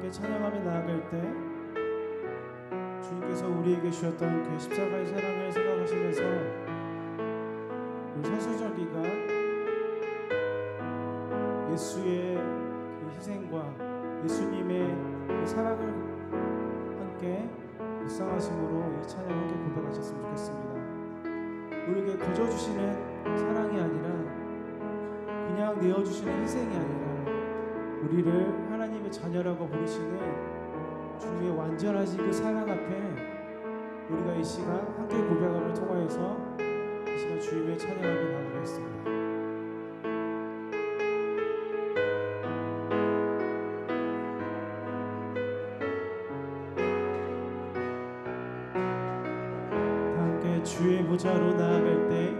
함께 찬양하며 나아갈 때 주님께서 우리에게 주셨던 그 십자가의 사랑을 생각하시면서 우리 서수절기가 예수의 그 희생과 예수님의 그 사랑을 함께 묵상하심으로 이 찬양 함께 고백하셨으면 좋겠습니다. 우리에게 거저 주시는 사랑이 아니라 그냥 내어주시는 희생이 아니라 우리를 하나님의 자녀라고 부르시는 주님의 완전하신 그 사랑 앞에 우리가 이 시간 함께 고백함을 통하여서 이 시간 주님의 찬양하며 나가겠습니다. 함께 주의 보좌로 나아갈 때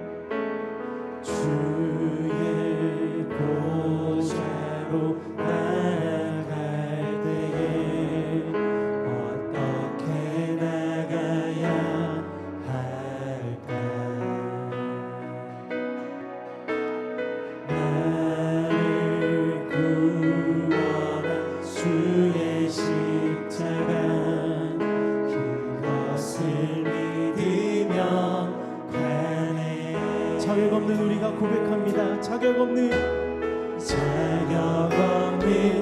주의 보좌로 나아갈 때에 어떻게 나가야 할까? 나를 구원한 주의 십자가 그것을 믿으며 자격 없는 우리가 고백합니다. 자격 없는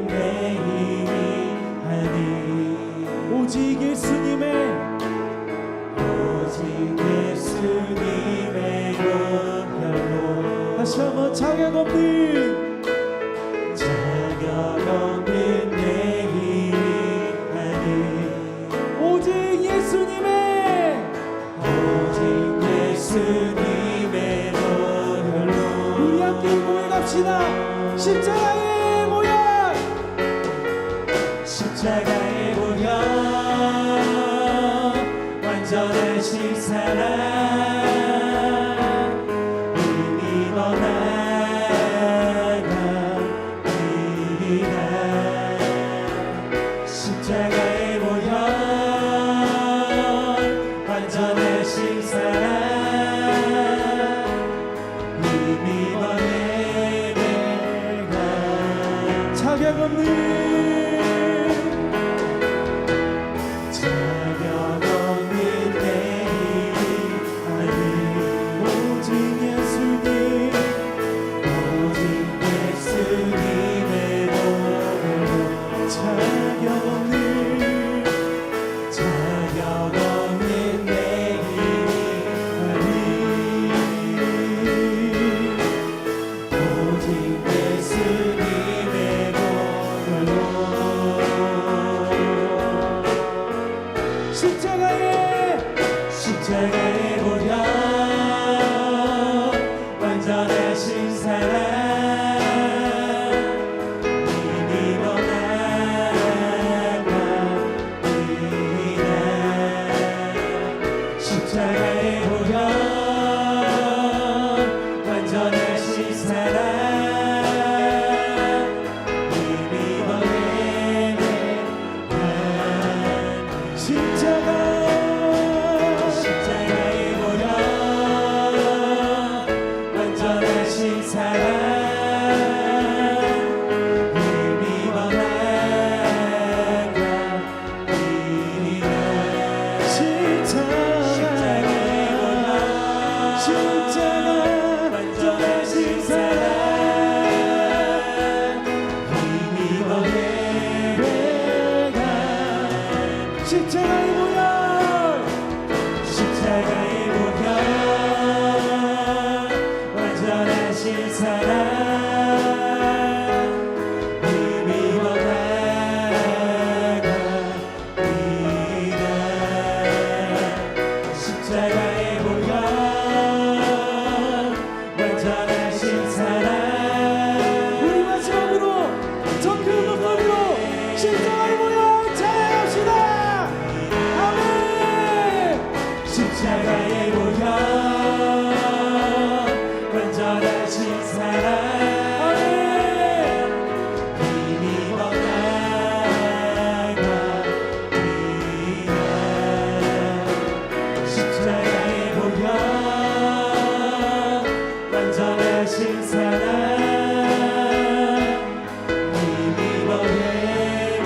내 힘이 아니 오직 예수님의 은혜로 다시 한번 자격 없는 내 힘이 아니 오직 예수님의 우리 함께 고백합시다. 십자가의 모양 완전하신 사랑 힘입어 나갑니다. 십자가의 모양 완전하신 사랑 자격 없는 내 힘이 아니 오직 예수님의 노래로 자격 없는 내 힘이 아니 오직 예수님의 십자가의 모양 완전하신 사랑 힘입어 나갑니다. 십자가의 모양 완전하신 사랑 힘입어 내가 십자가의 모양 완전하신 사랑 힘입어 나갑니다. 십자가의 모양 완전하신 사랑 힘입어 내가 십자가의 모양 완전하신 사랑 힘입어 나갑니다. 십자가의 모양 완전하신 사랑 우리 마지막으로 더 큰 목소리로 십자가의 모양 찬양합시다. 아멘. 십자가의 모양 완전하신 사랑 힘입어 나갑니다. 십자가의 모양 완전하신 사랑 힘입어 내가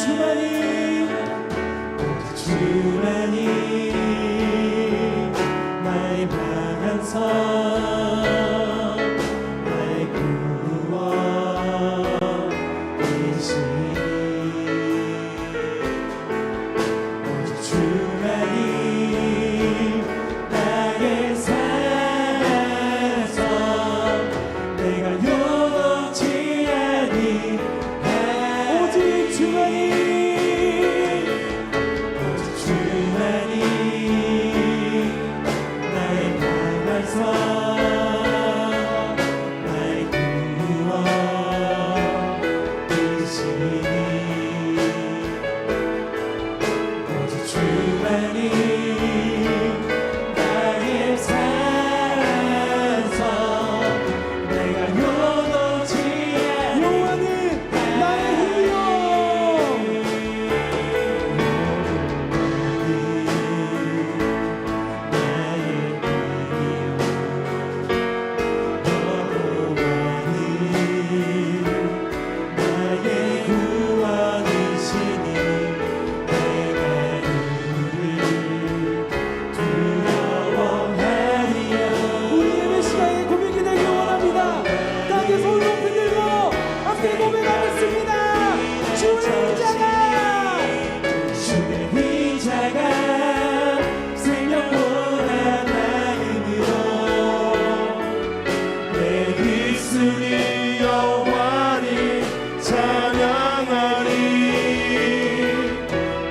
주만이 주만이 나의 반석 나의 구원이시니 오직 주만이 나의 산에서 내가 요동치 아니하리 오직 주만이 주만이 나의 반석 나의 구원이시니 오직 주만이 나의 산에서 내가 요동치 여호와는 나의 힘이요 우리 예배 시간에 고백이 되길 원합니다. 땅에 손 높이 들고 함께 고백하겠습니다. 주의 인자가 주의 인자가 생명보다 나음으로 내 입술이 여호와를 찬양하리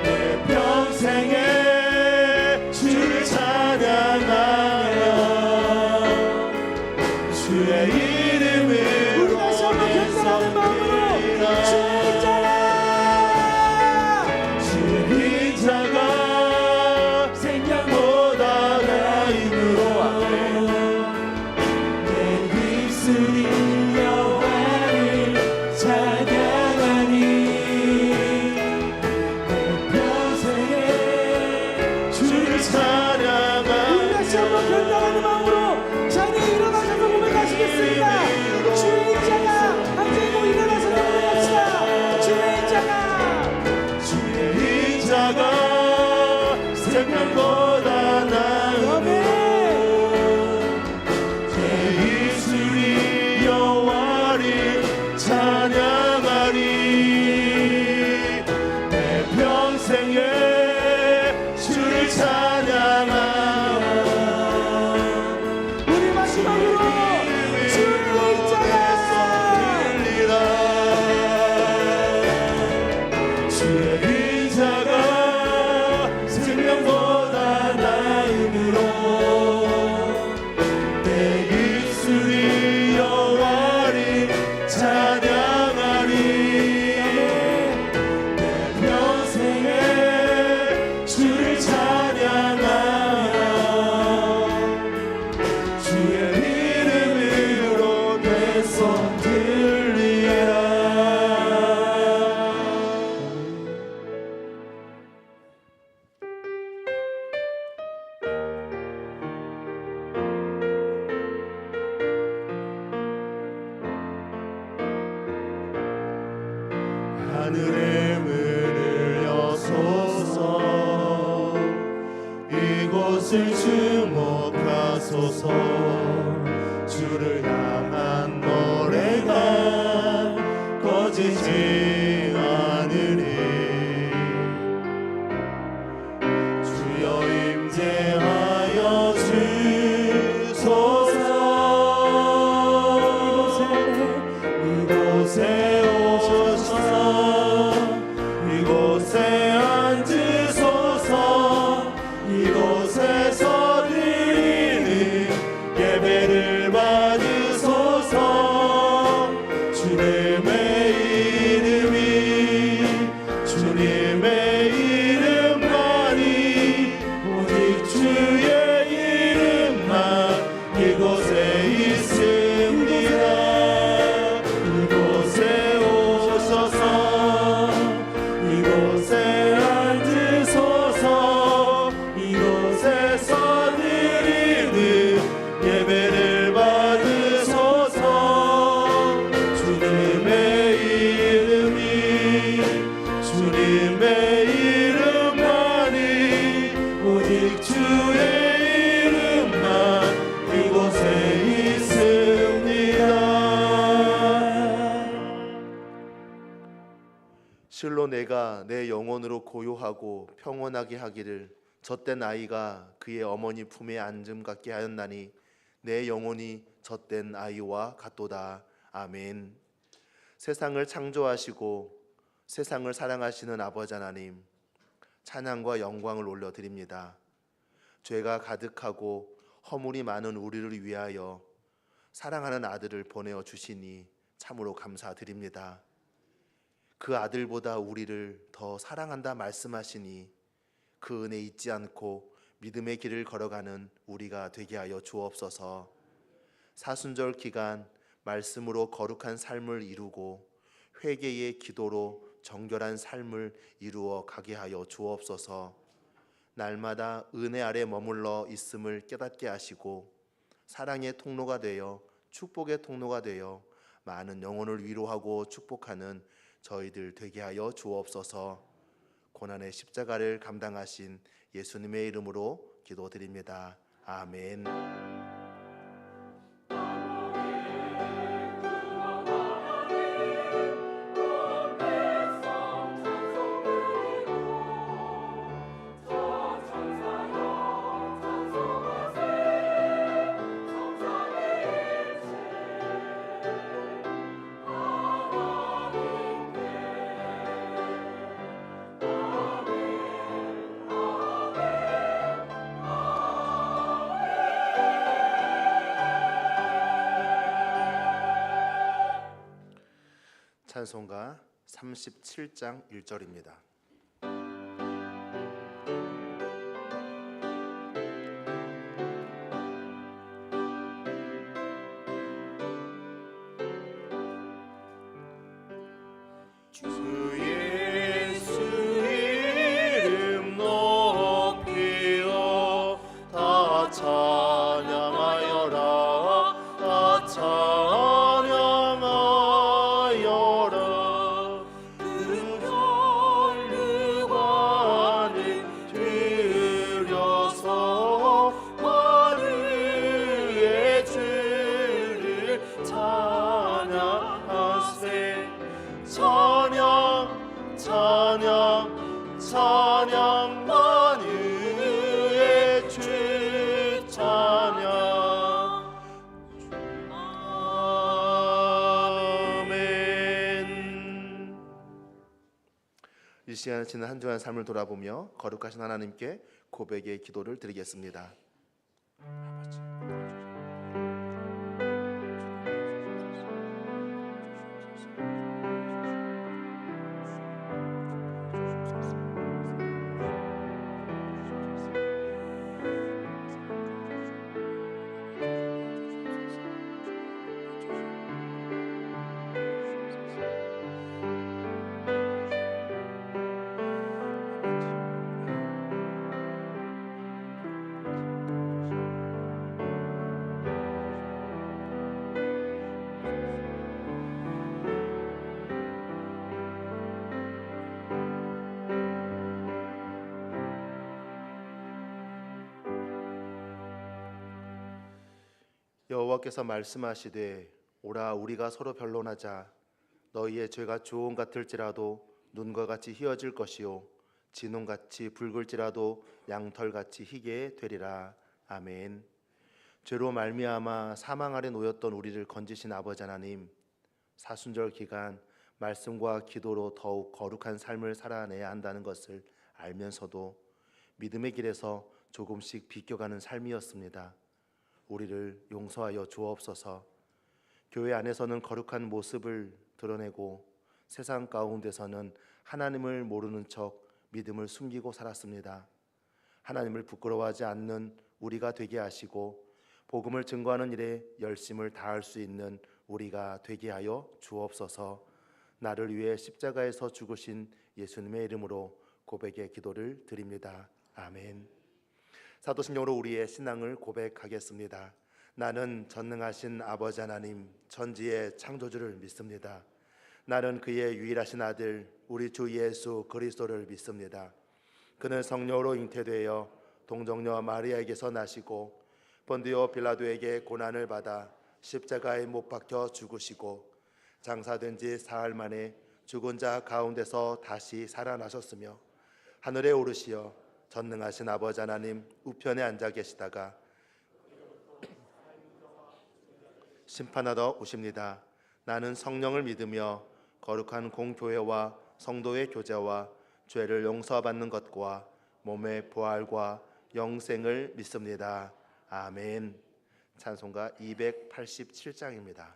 내 평생에 주를 찬양하며 주의 이름을 우리 다시 한번 견성하는 마음으로 주의 인자가 주의 인자가 생명보다 나음으로 내 입술이 여호와를 찬양하니 내 평생에 주를 우리 찬양하니 다시 한번 견성하는 마음으로 자리에 일어나셔서 고백하시겠습니다. 주의 인자가 함께 일어나서 고백합시다. 주의 인자가 주의 인자가 생명보다 나음으로 내 입술이 여호와를 찬양하리 내 평생에 주를 찬양하며 우리 마지막으로 주의 인자가 주의 인자가 생명보다 나음으로 내 입술이 여호와를 찬양하리 내 평생에 주를 찬양하며 주의 이름으로 내 손 들리라. 하늘의 문을 여소서 이곳을 주목하소서 주를 향한 노래가 꺼지지 않으리 주여 임재하여 주소서 이곳에 오셔서 이곳에 앉으소서 이곳에서 드리는 예배 주님의 이름만이 오직 주의 이름만 이곳에 있습니다. 실로 내가 내 영혼으로 고요하고 평온하게 하기를 젖된 아이가 그의 어머니 품에 앉음 같게 하였나니 내 영혼이 젖된 아이와 같도다. 아멘. 세상을 창조하시고 세상을 사랑하시는 아버지 하나님, 찬양과 영광을 올려드립니다. 죄가 가득하고 허물이 많은 우리를 위하여 사랑하는 아들을 보내어 주시니 참으로 감사드립니다. 그 아들보다 우리를 더 사랑한다 말씀하시니 그 은혜 잊지 않고 믿음의 길을 걸어가는 우리가 되게 하여 주옵소서. 사순절 기간 말씀으로 거룩한 삶을 이루고 회개의 기도로 정결한 삶을 이루어 가게 하여 주옵소서. 날마다 은혜 아래 머물러 있음을 깨닫게 하시고 사랑의 통로가 되어 축복의 통로가 되어 많은 영혼을 위로하고 축복하는 저희들 되게 하여 주옵소서. 고난의 십자가를 감당하신 예수님의 이름으로 기도드립니다. 아멘. 찬송가 37장 1절입니다. 주 예수 이름 높이어 다 찬양하여라. 다 찬양하여라. 그 혈류관을 들여서 마르의 죄를 찬양하세. 찬양 찬양 찬양 만유의 주 찬양. 아멘. 이 시간에 지난 한 주간 삶을 돌아보며 거룩하신 하나님께 고백의 기도를 드리겠습니다. 여호와께서 말씀하시되 오라 우리가 서로 변론하자. 너희의 죄가 주홍 같을지라도 눈과 같이 희어질 것이요 진홍같이 붉을지라도 양털같이 희게 되리라. 아멘. 죄로 말미암아 사망 아래 놓였던 우리를 건지신 아버지 하나님, 사순절 기간 말씀과 기도로 더욱 거룩한 삶을 살아내야 한다는 것을 알면서도 믿음의 길에서 조금씩 비껴가는 삶이었습니다. 우리를 용서하여 주옵소서. 교회 안에서는 거룩한 모습을 드러내고 세상 가운데서는 하나님을 모르는 척 믿음을 숨기고 살았습니다. 하나님을 부끄러워하지 않는 우리가 되게 하시고 복음을 증거하는 일에 열심을 다할 수 있는 우리가 되게 하여 주옵소서. 나를 위해 십자가에서 죽으신 예수님의 이름으로 고백의 기도를 드립니다. 아멘. 사도신경으로 우리의 신앙을 고백하겠습니다. 나는 전능하신 아버지 하나님, 천지의 창조주를 믿습니다. 나는 그의 유일하신 아들 우리 주 예수 그리스도를 믿습니다. 그는 성령으로 잉태되어 동정녀 마리아에게서 나시고 본디오 빌라도에게 고난을 받아 십자가에 못 박혀 죽으시고 장사된 지 사흘 만에 죽은 자 가운데서 다시 살아나셨으며 하늘에 오르시어 전능하신 아버지 하나님 우편에 앉아 계시다가 심판하러 오십니다. 나는 성령을 믿으며 거룩한 공교회와 성도의 교제와 죄를 용서받는 것과 몸의 부활과 영생을 믿습니다. 아멘. 찬송가 287장입니다.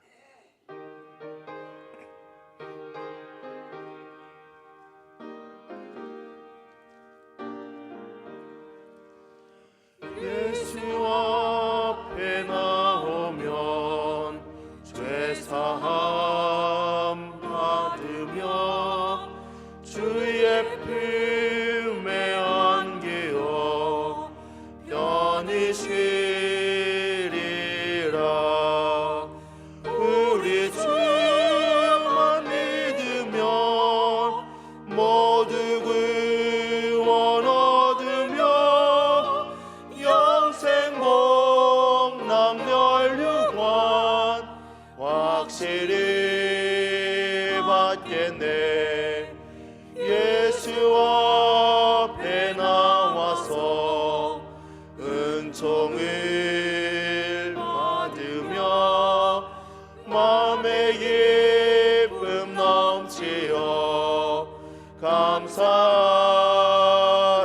예수 앞에 나오면 죄사함 받으며 주의 품에 안기어 편히 쉬리라. 우리 주만 믿으면 모두 구원 얻으며 영생 복락 멸류관 확실히 받겠네. 예수 앞에 나와서 은총을 받으며 마음의 기쁨 넘치어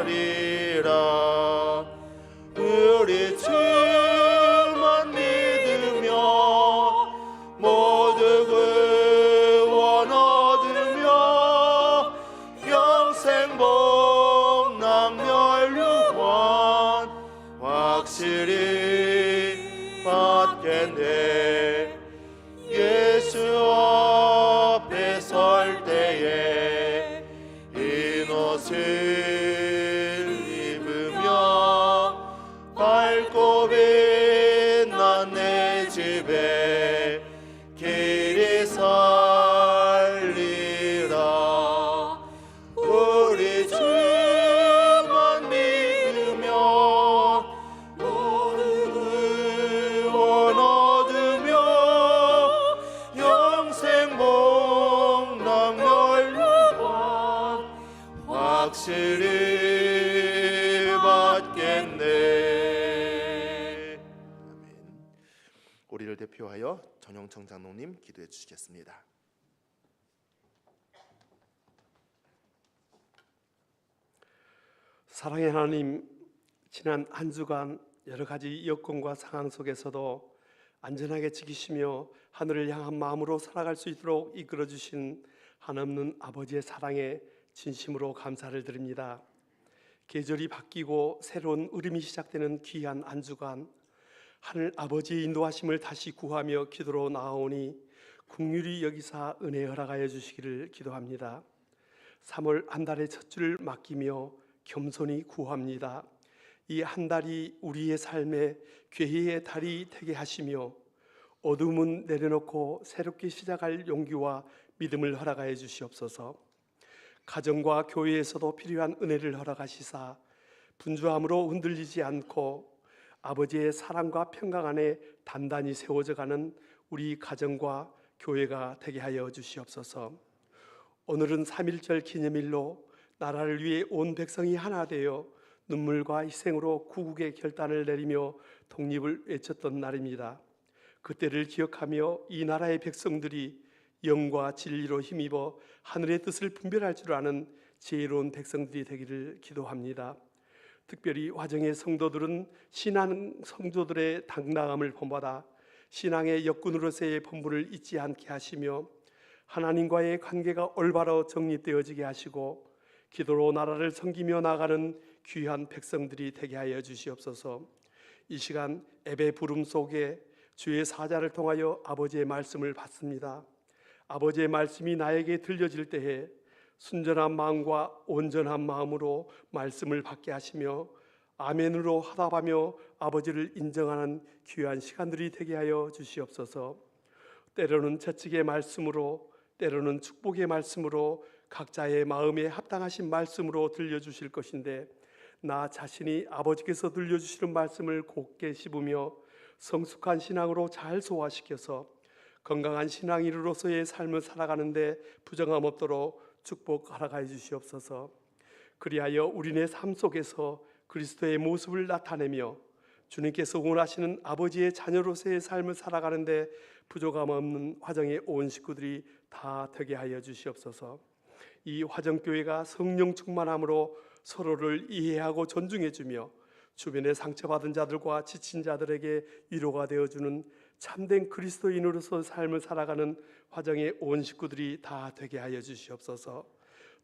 감사하리라. 우리 주만 믿으며 모두 구원 얻으며 영생 복락 멸류관 확실히 받겠네. 예수 앞에 설 때에 흰 옷을 입으며 밝고 빛난 내 집에 길이 살리라. 우리 주만 믿으며 모두 구원 얻으며 영생 복락 멸류관 확실히 받겠네. 아멘. 우리를 대표하여 전영청 장로님 기도해 주시겠습니다. 사랑의 하나님, 지난 한 주간 여러 가지 여건과 상황 속에서도 안전하게 지키시며 하늘을 향한 마음으로 살아갈 수 있도록 이끌어 주신 한없는 아버지의 사랑에 진심으로 감사를 드립니다. 계절이 바뀌고 새로운 흐름이 시작되는 귀한 한 주간, 하늘 아버지의 인도하심을 다시 구하며 기도로 나아오니 긍휼히 여기사 은혜 허락하여 주시기를 기도합니다. 3월 한 달의 첫 주를 맡기며 겸손히 구합니다. 이 한 달이 우리의 삶에 괴희의 달이 되게 하시며 어둠은 내려놓고 새롭게 시작할 용기와 믿음을 허락하여 주시옵소서. 가정과 교회에서도 필요한 은혜를 허락하시사 분주함으로 흔들리지 않고 아버지의 사랑과 평강 안에 단단히 세워져가는 우리 가정과 교회가 되게 하여 주시옵소서. 오늘은 3.1절 기념일로 나라를 위해 온 백성이 하나 되어 눈물과 희생으로 구국의 결단을 내리며 독립을 외쳤던 날입니다. 그때를 기억하며 이 나라의 백성들이 영과 진리로 힘입어 하늘의 뜻을 분별할 줄 아는 지혜로운 백성들이 되기를 기도합니다. 특별히 화정의 성도들은 신앙 성도들의 당당함을 본받아 신앙의 역군으로서의 본분을 잊지 않게 하시며 하나님과의 관계가 올바로 정립되어지게 하시고 기도로 나라를 섬기며 나가는 귀한 백성들이 되게 하여 주시옵소서. 이 시간 예배 부름 속에 주의 사자를 통하여 아버지의 말씀을 받습니다. 아버지의 말씀이 나에게 들려질 때에 순전한 마음과 온전한 마음으로 말씀을 받게 하시며 아멘으로 화답하며 아버지를 인정하는 귀한 시간들이 되게 하여 주시옵소서. 때로는 채찍의 말씀으로, 때로는 축복의 말씀으로 각자의 마음에 합당하신 말씀으로 들려주실 것인데 나 자신이 아버지께서 들려주시는 말씀을 곧게 씹으며 성숙한 신앙으로 잘 소화시켜서 건강한 신앙인으로서의 삶을 살아가는데 부정함 없도록 축복하라 주시옵소서. 그리하여 우리네 삶 속에서 그리스도의 모습을 나타내며 주님께서 원하시는 아버지의 자녀로서의 삶을 살아가는데 부족함 없는 화정의 온 식구들이 다 되게 하여 주시옵소서. 이 화정교회가 성령 충만함으로 서로를 이해하고 존중해주며 주변에 상처받은 자들과 지친 자들에게 위로가 되어주는 참된 그리스도인으로서 삶을 살아가는 화정의 온 식구들이 다 되게 하여 주시옵소서.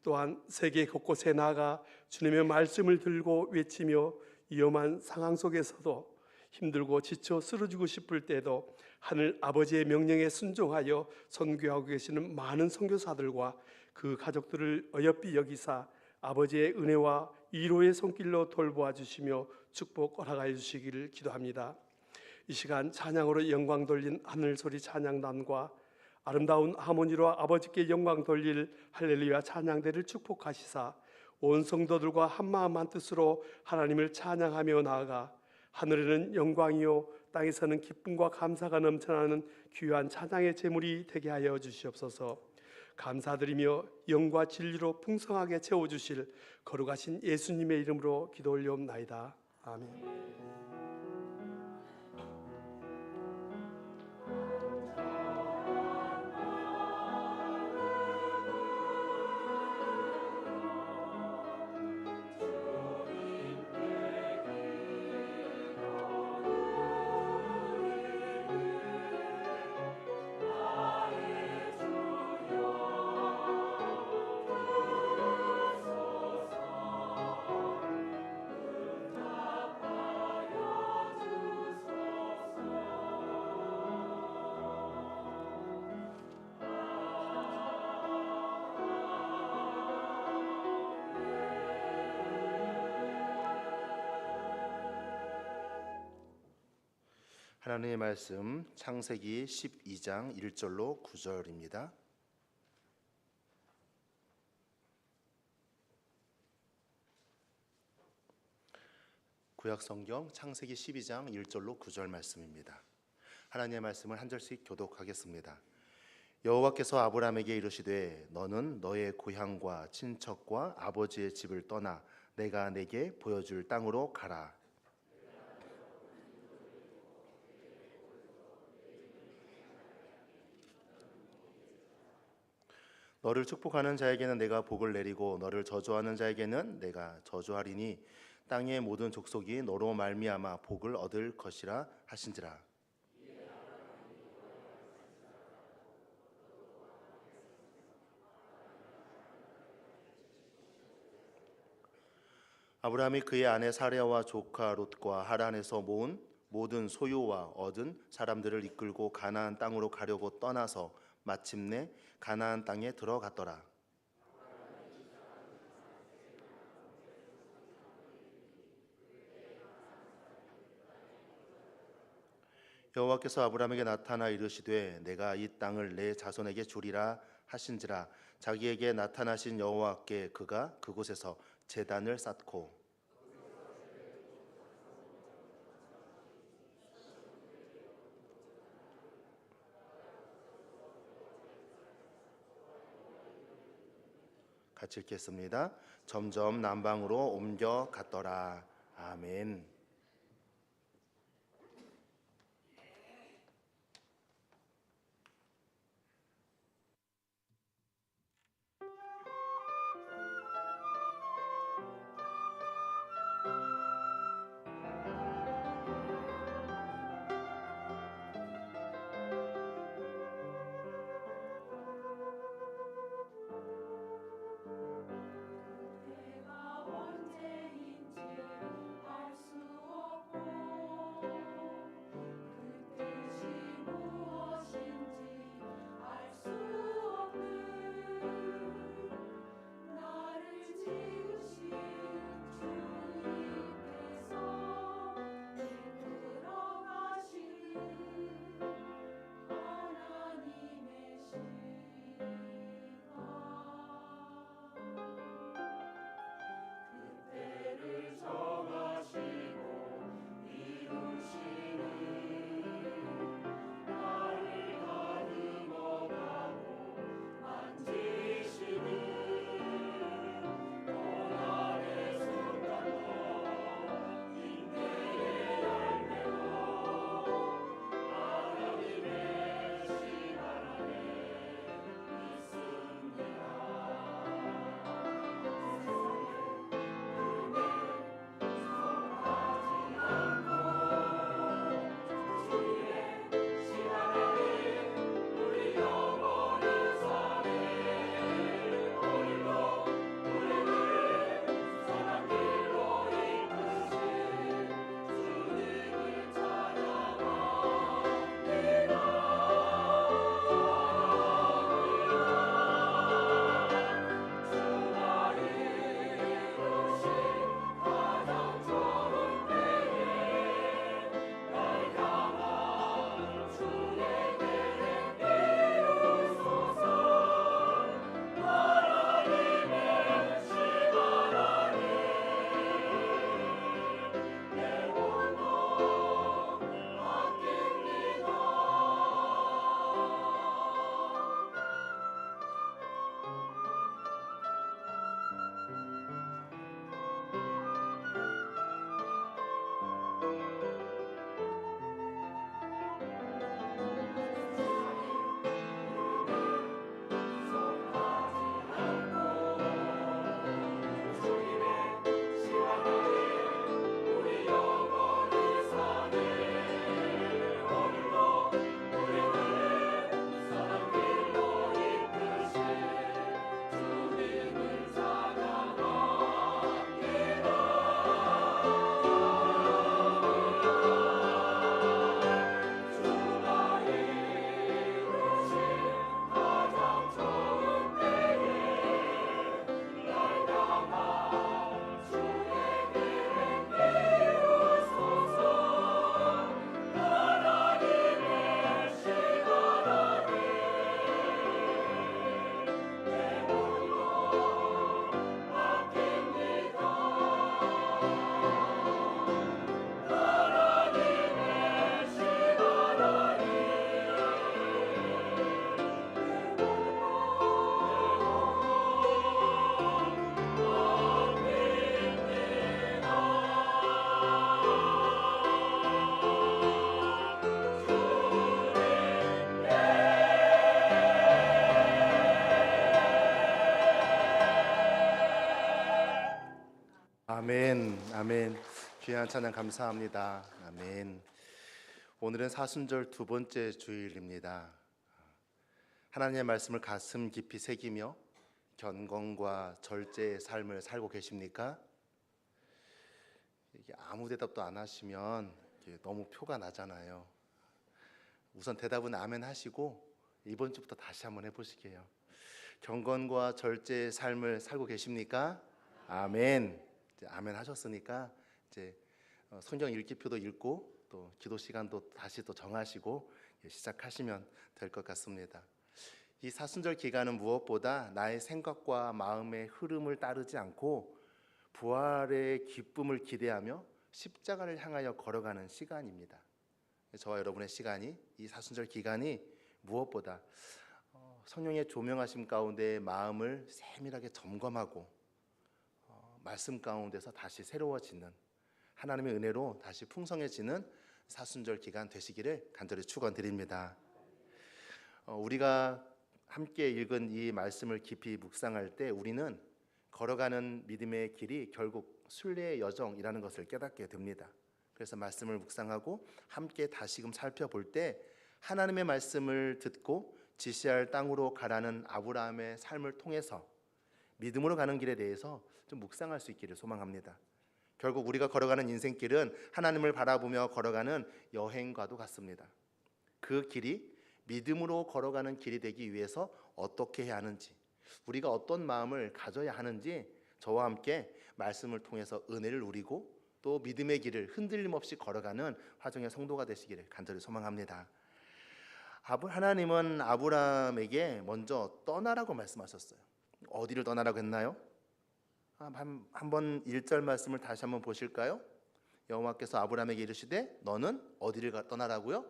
또한 세계 곳곳에 나아가 주님의 말씀을 들고 외치며 위험한 상황 속에서도 힘들고 지쳐 쓰러지고 싶을 때도 하늘 아버지의 명령에 순종하여 선교하고 계시는 많은 선교사들과 그 가족들을 어여삐 여기사 아버지의 은혜와 위로의 손길로 돌보아 주시며 축복 허락하여 주시기를 기도합니다. 이 시간 찬양으로 영광 돌린 하늘소리 찬양단과 아름다운 하모니로 아버지께 영광 돌릴 할렐루야 찬양대를 축복하시사 온 성도들과 한마음 한뜻으로 하나님을 찬양하며 나아가 하늘에는 영광이요 땅에서는 기쁨과 감사가 넘쳐나는 귀한 찬양의 제물이 되게 하여 주시옵소서. 감사드리며 영과 진리로 풍성하게 채워주실 거룩하신 예수님의 이름으로 기도 올려옵나이다. 아멘. 하나님의 말씀 창세기 12장 1절로 9절입니다. 구약성경 창세기 12장 1절로 9절 말씀입니다. 하나님의 말씀을 한 절씩 교독하겠습니다. 여호와께서 아브라함에게 이르시되 너는 너의 고향과 친척과 아버지의 집을 떠나 내가 내게 보여줄 땅으로 가라. 너를 축복하는 자에게는 내가 복을 내리고 너를 저주하는 자에게는 내가 저주하리니 땅의 모든 족속이 너로 말미암아 복을 얻을 것이라 하신지라. 아브라함이 그의 아내 사레와 조카 롯과 하란에서 모은 모든 소유와 얻은 사람들을 이끌고 가나안 땅으로 가려고 떠나서 마침내 가나안 땅에 들어갔더라. 여호와께서 아브라함에게 나타나 이르시되 내가 이 땅을 내 자손에게 주리라 하신지라. 자기에게 나타나신 여호와께 그가 그곳에서 제단을 쌓고 같이 읽겠습니다. 점점 남방으로 옮겨갔더라. 아멘. 내가 언제인지 알 수 아멘, 아멘. 귀한 찬양 감사합니다. 아멘. 오늘은 사순절 두 번째 주일입니다. 하나님의 말씀을 가슴 깊이 새기며 견건과 절제의 삶을 살고 계십니까? 이게 아무 대답도 안 하시면 너무 표가 나잖아요. 우선 대답은 아멘 하시고 이번 주부터 다시 한번 해보시게요. 경건과 절제의 삶을 살고 계십니까? 아멘. 이제 아멘 하셨으니까 이제 성경 읽기표도 읽고 또 기도 시간도 다시 또 정하시고 시작하시면 될 것 같습니다. 이 사순절 기간은 무엇보다 나의 생각과 마음의 흐름을 따르지 않고 부활의 기쁨을 기대하며 십자가를 향하여 걸어가는 시간입니다. 저와 여러분의 시간이, 이 사순절 기간이 무엇보다 성령의 조명하심 가운데 마음을 세밀하게 점검하고 말씀 가운데서 다시 새로워지는, 하나님의 은혜로 다시 풍성해지는 사순절 기간 되시기를 간절히 축원드립니다. 우리가 함께 읽은 이 말씀을 깊이 묵상할 때 우리는 걸어가는 믿음의 길이 결국 순례의 여정이라는 것을 깨닫게 됩니다. 그래서 말씀을 묵상하고 함께 다시금 살펴볼 때 하나님의 말씀을 듣고 지시할 땅으로 가라는 아브라함의 삶을 통해서 믿음으로 가는 길에 대해서 좀 묵상할 수 있기를 소망합니다. 결국 우리가 걸어가는 인생길은 하나님을 바라보며 걸어가는 여행과도 같습니다. 그 길이 믿음으로 걸어가는 길이 되기 위해서 어떻게 해야 하는지, 우리가 어떤 마음을 가져야 하는지 저와 함께 말씀을 통해서 은혜를 누리고 또 믿음의 길을 흔들림 없이 걸어가는 화정의 성도가 되시기를 간절히 소망합니다. 하나님은 아브라함에게 먼저 떠나라고 말씀하셨어요. 어디를 떠나라고 했나요? 한번 1절 말씀을 다시 한번 보실까요? 여호와께서 아브라함에게 이르시되 너는 어디를 떠나라고요?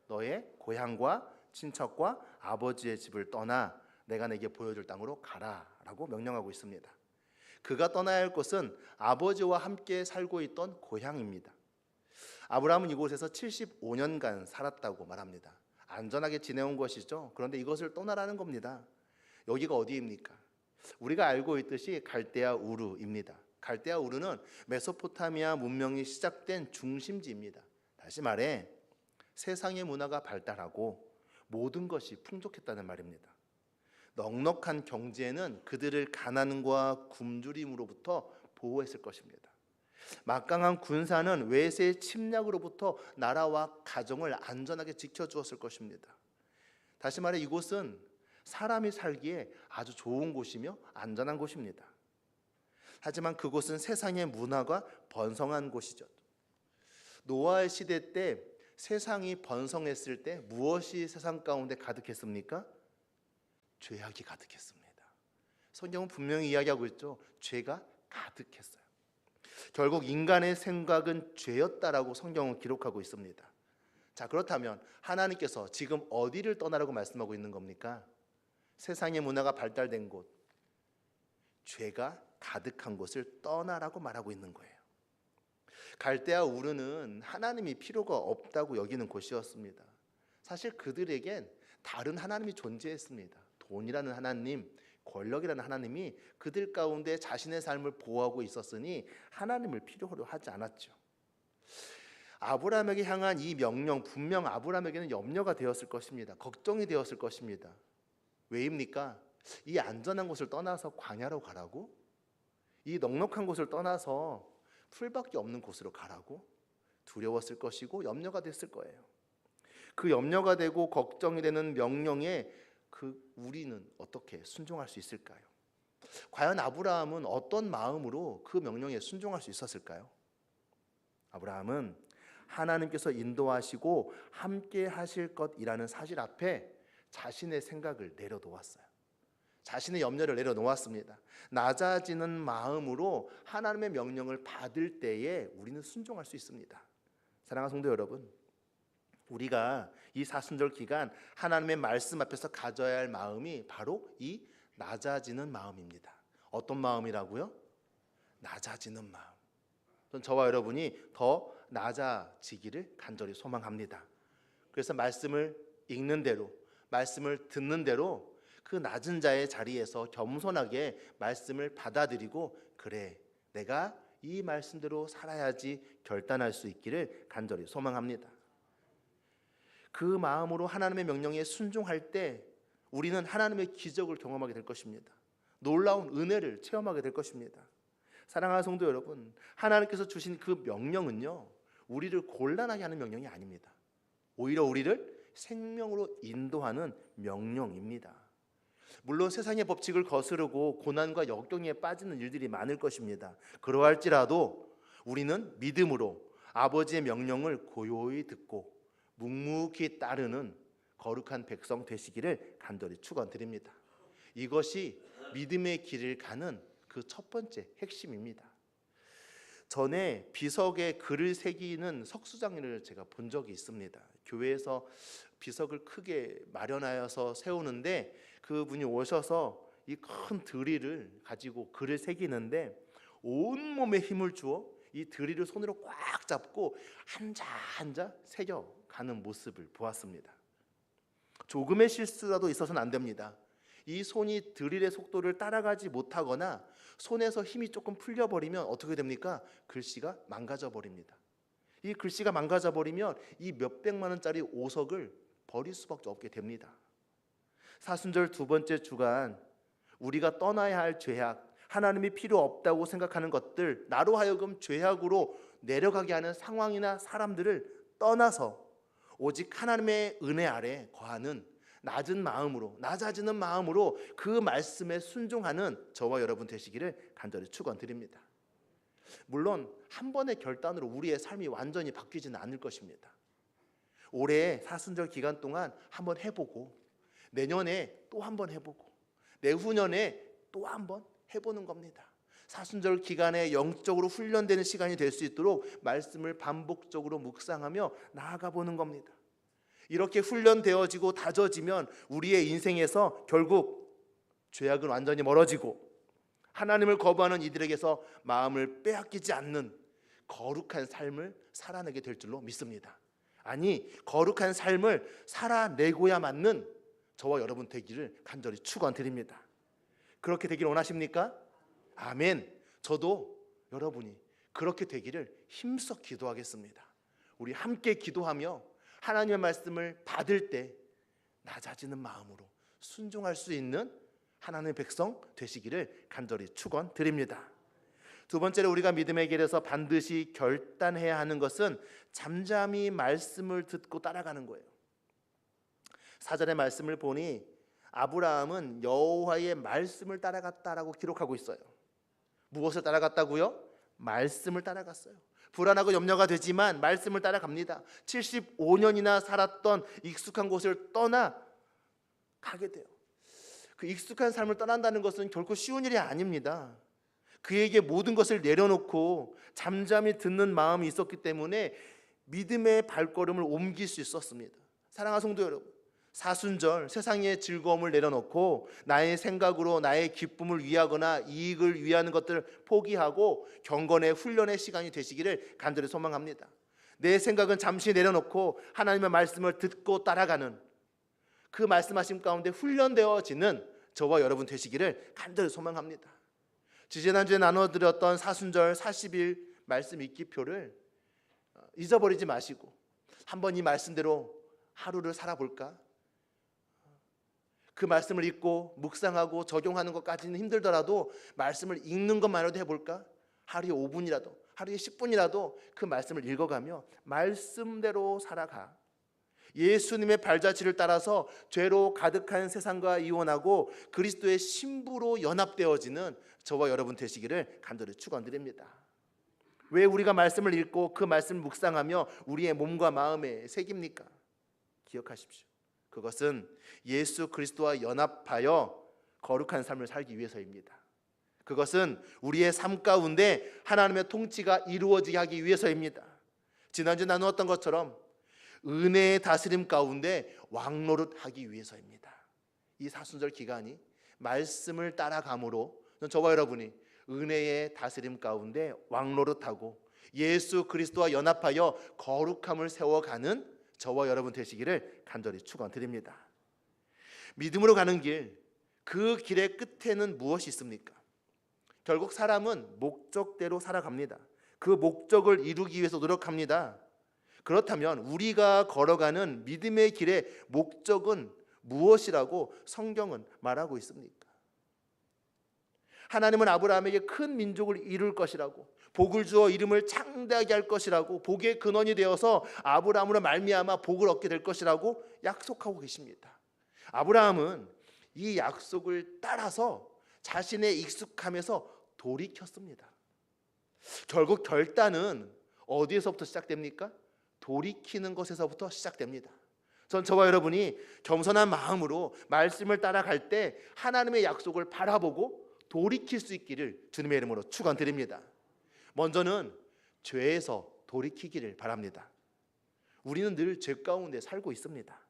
너의 고향과 친척과 아버지의 집을 떠나 내가 내게 보여줄 땅으로 가라라고 명령하고 있습니다. 그가 떠나야 할 곳은 아버지와 함께 살고 있던 고향입니다. 아브라함은 이곳에서 75년간 살았다고 말합니다. 안전하게 지내온 것이죠. 그런데 이것을 떠나라는 겁니다. 여기가 어디입니까? 우리가 알고 있듯이 갈대아 우르입니다. 갈대아 우르는 메소포타미아 문명이 시작된 중심지입니다. 다시 말해 세상의 문화가 발달하고 모든 것이 풍족했다는 말입니다. 넉넉한 경제는 그들을 가난과 굶주림으로부터 보호했을 것입니다. 막강한 군사는 외세의 침략으로부터 나라와 가정을 안전하게 지켜주었을 것입니다. 다시 말해 이곳은 사람이 살기에 아주 좋은 곳이며 안전한 곳입니다. 하지만 그곳은 세상의 문화가 번성한 곳이죠. 노아의 시대 때 세상이 번성했을 때 무엇이 세상 가운데 가득했습니까? 죄악이 가득했습니다. 성경은 분명히 이야기하고 있죠. 죄가 가득했어요. 결국 인간의 생각은 죄였다라고 성경은 기록하고 있습니다. 자, 그렇다면 하나님께서 지금 어디를 떠나라고 말씀하고 있는 겁니까? 세상의 문화가 발달된 곳, 죄가 가득한 곳을 떠나라고 말하고 있는 거예요. 갈대아 우르는 하나님이 필요가 없다고 여기는 곳이었습니다. 사실 그들에겐 다른 하나님이 존재했습니다. 돈이라는 하나님, 권력이라는 하나님이 그들 가운데 자신의 삶을 보호하고 있었으니 하나님을 필요로 하지 않았죠. 아브라함에게 향한 이 명령, 분명 아브라함에게는 염려가 되었을 것입니다. 걱정이 되었을 것입니다. 왜입니까? 이 안전한 곳을 떠나서 광야로 가라고? 이 넉넉한 곳을 떠나서 풀밖에 없는 곳으로 가라고? 두려웠을 것이고 염려가 됐을 거예요. 그 염려가 되고 걱정이 되는 명령에 우리는 어떻게 순종할 수 있을까요? 과연 아브라함은 어떤 마음으로 그 명령에 순종할 수 있었을까요? 아브라함은 하나님께서 인도하시고 함께 하실 것이라는 사실 앞에 자신의 생각을 내려놓았어요. 자신의 염려를 내려놓았습니다. 낮아지는 마음으로 하나님의 명령을 받을 때에 우리는 순종할 수 있습니다. 사랑하는 성도 여러분, 우리가 이 사순절 기간 하나님의 말씀 앞에서 가져야 할 마음이 바로 이 낮아지는 마음입니다. 어떤 마음이라고요? 낮아지는 마음. 저와 여러분이 더 낮아지기를 간절히 소망합니다. 그래서 말씀을 읽는 대로, 말씀을 듣는 대로 그 낮은 자의 자리에서 겸손하게 말씀을 받아들이고, 그래, 내가 이 말씀대로 살아야지 결단할 수 있기를 간절히 소망합니다. 그 마음으로 하나님의 명령에 순종할 때 우리는 하나님의 기적을 경험하게 될 것입니다. 놀라운 은혜를 체험하게 될 것입니다. 사랑하는 성도 여러분, 하나님께서 주신 그 명령은요, 우리를 곤란하게 하는 명령이 아닙니다. 오히려 우리를 생명으로 인도하는 명령입니다. 물론 세상의 법칙을 거스르고 고난과 역경에 빠지는 일들이 많을 것입니다. 그러할지라도 우리는 믿음으로 아버지의 명령을 고요히 듣고 묵묵히 따르는 거룩한 백성 되시기를 간절히 축원드립니다. 이것이 믿음의 길을 가는 그 첫 번째 핵심입니다. 전에 비석에 글을 새기는 석수장을 제가 본 적이 있습니다. 교회에서 비석을 크게 마련하여서 세우는데 그분이 오셔서 이 큰 드릴을 가지고 글을 새기는데 온몸에 힘을 주어 이 드릴을 손으로 꽉 잡고 한자 한자 새겨가는 모습을 보았습니다. 조금의 실수라도 있어서는 안 됩니다. 이 손이 드릴의 속도를 따라가지 못하거나 손에서 힘이 조금 풀려버리면 어떻게 됩니까? 글씨가 망가져 버립니다. 이 글씨가 망가져 버리면 이 몇백만 원짜리 오석을 버릴 수밖에 없게 됩니다. 사순절 두 번째 주간, 우리가 떠나야 할 죄악, 하나님이 필요 없다고 생각하는 것들, 나로 하여금 죄악으로 내려가게 하는 상황이나 사람들을 떠나서 오직 하나님의 은혜 아래 거하는 낮은 마음으로, 낮아지는 마음으로 그 말씀에 순종하는 저와 여러분 되시기를 간절히 축원드립니다. 물론 한 번의 결단으로 우리의 삶이 완전히 바뀌지는 않을 것입니다. 올해 사순절 기간 동안 한번 해보고, 내년에 또 한번 해보고, 내후년에 또 한번 해보는 겁니다. 사순절 기간에 영적으로 훈련되는 시간이 될 수 있도록 말씀을 반복적으로 묵상하며 나아가 보는 겁니다. 이렇게 훈련되어지고 다져지면 우리의 인생에서 결국 죄악은 완전히 멀어지고 하나님을 거부하는 이들에게서 마음을 빼앗기지 않는 거룩한 삶을 살아내게 될 줄로 믿습니다. 아니, 거룩한 삶을 살아내고야 맞는 저와 여러분 되기를 간절히 축원드립니다. 그렇게 되기를 원하십니까? 아멘. 저도 여러분이 그렇게 되기를 힘써 기도하겠습니다. 우리 함께 기도하며 하나님의 말씀을 받을 때 낮아지는 마음으로 순종할 수 있는 하나님의 백성 되시기를 간절히 축원드립니다. 두 번째로 우리가 믿음의 길에서 반드시 결단해야 하는 것은 잠잠히 말씀을 듣고 따라가는 거예요. 4절의 말씀을 보니 아브라함은 여호와의 말씀을 따라갔다라고 기록하고 있어요. 무엇을 따라갔다고요? 말씀을 따라갔어요. 불안하고 염려가 되지만 말씀을 따라갑니다. 75년이나 살았던 익숙한 곳을 떠나 가게 돼요. 그 익숙한 삶을 떠난다는 것은 결코 쉬운 일이 아닙니다. 그에게 모든 것을 내려놓고 잠잠히 듣는 마음이 있었기 때문에 믿음의 발걸음을 옮길 수 있었습니다. 사랑하는 성도 여러분, 사순절 세상의 즐거움을 내려놓고 나의 생각으로 나의 기쁨을 위하거나 이익을 위하는 것들을 포기하고 경건의 훈련의 시간이 되시기를 간절히 소망합니다. 내 생각은 잠시 내려놓고 하나님의 말씀을 듣고 따라가는 그 말씀하심 가운데 훈련되어지는 저와 여러분 되시기를 간절히 소망합니다. 지지난주에 나눠드렸던 사순절 40일 말씀 읽기표를 잊어버리지 마시고 한번 이 말씀대로 하루를 살아볼까? 그 말씀을 읽고 묵상하고 적용하는 것까지는 힘들더라도 말씀을 읽는 것만으로도 해볼까? 하루에 5분이라도, 하루에 10분이라도 그 말씀을 읽어가며 말씀대로 살아가. 예수님의 발자취를 따라서 죄로 가득한 세상과 이혼하고 그리스도의 신부로 연합되어지는 저와 여러분 되시기를 간절히 축원드립니다. 왜 우리가 말씀을 읽고 그 말씀을 묵상하며 우리의 몸과 마음에 새깁니까? 기억하십시오. 그것은 예수 그리스도와 연합하여 거룩한 삶을 살기 위해서입니다. 그것은 우리의 삶 가운데 하나님의 통치가 이루어지게 하기 위해서입니다. 지난주 나누었던 것처럼 은혜의 다스림 가운데 왕노릇하기 위해서입니다. 이 사순절 기간이 말씀을 따라감으로 저와 여러분이 은혜의 다스림 가운데 왕노릇하고 예수 그리스도와 연합하여 거룩함을 세워가는 저와 여러분 되시기를 간절히 축원드립니다. 믿음으로 가는 길, 그 길의 끝에는 무엇이 있습니까? 결국 사람은 목적대로 살아갑니다. 그 목적을 이루기 위해서 노력합니다. 그렇다면 우리가 걸어가는 믿음의 길의 목적은 무엇이라고 성경은 말하고 있습니까? 하나님은 아브라함에게 큰 민족을 이룰 것이라고, 복을 주어 이름을 창대하게 할 것이라고, 복의 근원이 되어서 아브라함으로 말미암아 복을 얻게 될 것이라고 약속하고 계십니다. 아브라함은 이 약속을 따라서 자신의 익숙함에서 돌이켰습니다. 결국 결단은 어디에서부터 시작됩니까? 돌이키는 것에서부터 시작됩니다. 전 저와 여러분이 겸손한 마음으로 말씀을 따라갈 때 하나님의 약속을 바라보고 돌이킬 수 있기를 주님의 이름으로 축원드립니다. 먼저는 죄에서 돌이키기를 바랍니다. 우리는 늘 죄 가운데 살고 있습니다.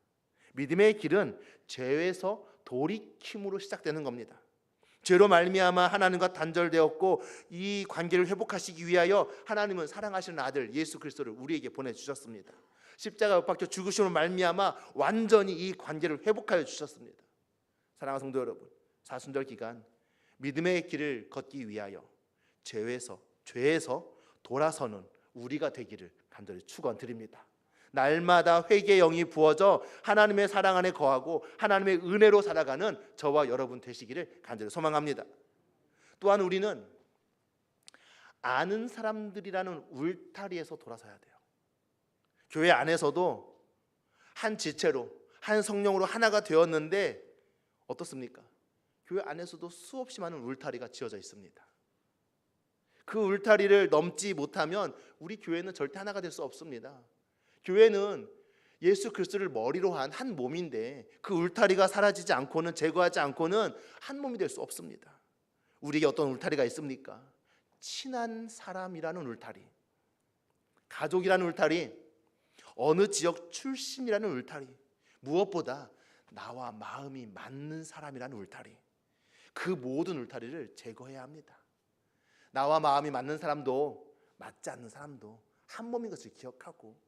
믿음의 길은 죄에서 돌이킴으로 시작되는 겁니다. 죄로 말미암아 하나님과 단절되었고 이 관계를 회복하시기 위하여 하나님은 사랑하시는 아들 예수 그리스도를 우리에게 보내주셨습니다. 십자가 못 박혀 죽으심으로 말미암아 완전히 이 관계를 회복하여 주셨습니다. 사랑하는 성도 여러분, 사순절 기간 믿음의 길을 걷기 위하여 죄에서 돌아서는 우리가 되기를 간절히 축원드립니다. 날마다 회개의 영이 부어져 하나님의 사랑 안에 거하고 하나님의 은혜로 살아가는 저와 여러분 되시기를 간절히 소망합니다. 또한 우리는 아는 사람들이라는 울타리에서 돌아서야 돼요. 교회 안에서도 한 지체로 한 성령으로 하나가 되었는데 어떻습니까? 교회 안에서도 수없이 많은 울타리가 지어져 있습니다. 그 울타리를 넘지 못하면 우리 교회는 절대 하나가 될 수 없습니다. 교회는 예수 그리스도를 머리로 한 한 몸인데 그 울타리가 사라지지 않고는, 제거하지 않고는 한 몸이 될 수 없습니다. 우리에게 어떤 울타리가 있습니까? 친한 사람이라는 울타리, 가족이라는 울타리, 어느 지역 출신이라는 울타리, 무엇보다 나와 마음이 맞는 사람이라는 울타리, 그 모든 울타리를 제거해야 합니다. 나와 마음이 맞는 사람도 맞지 않는 사람도 한 몸인 것을 기억하고,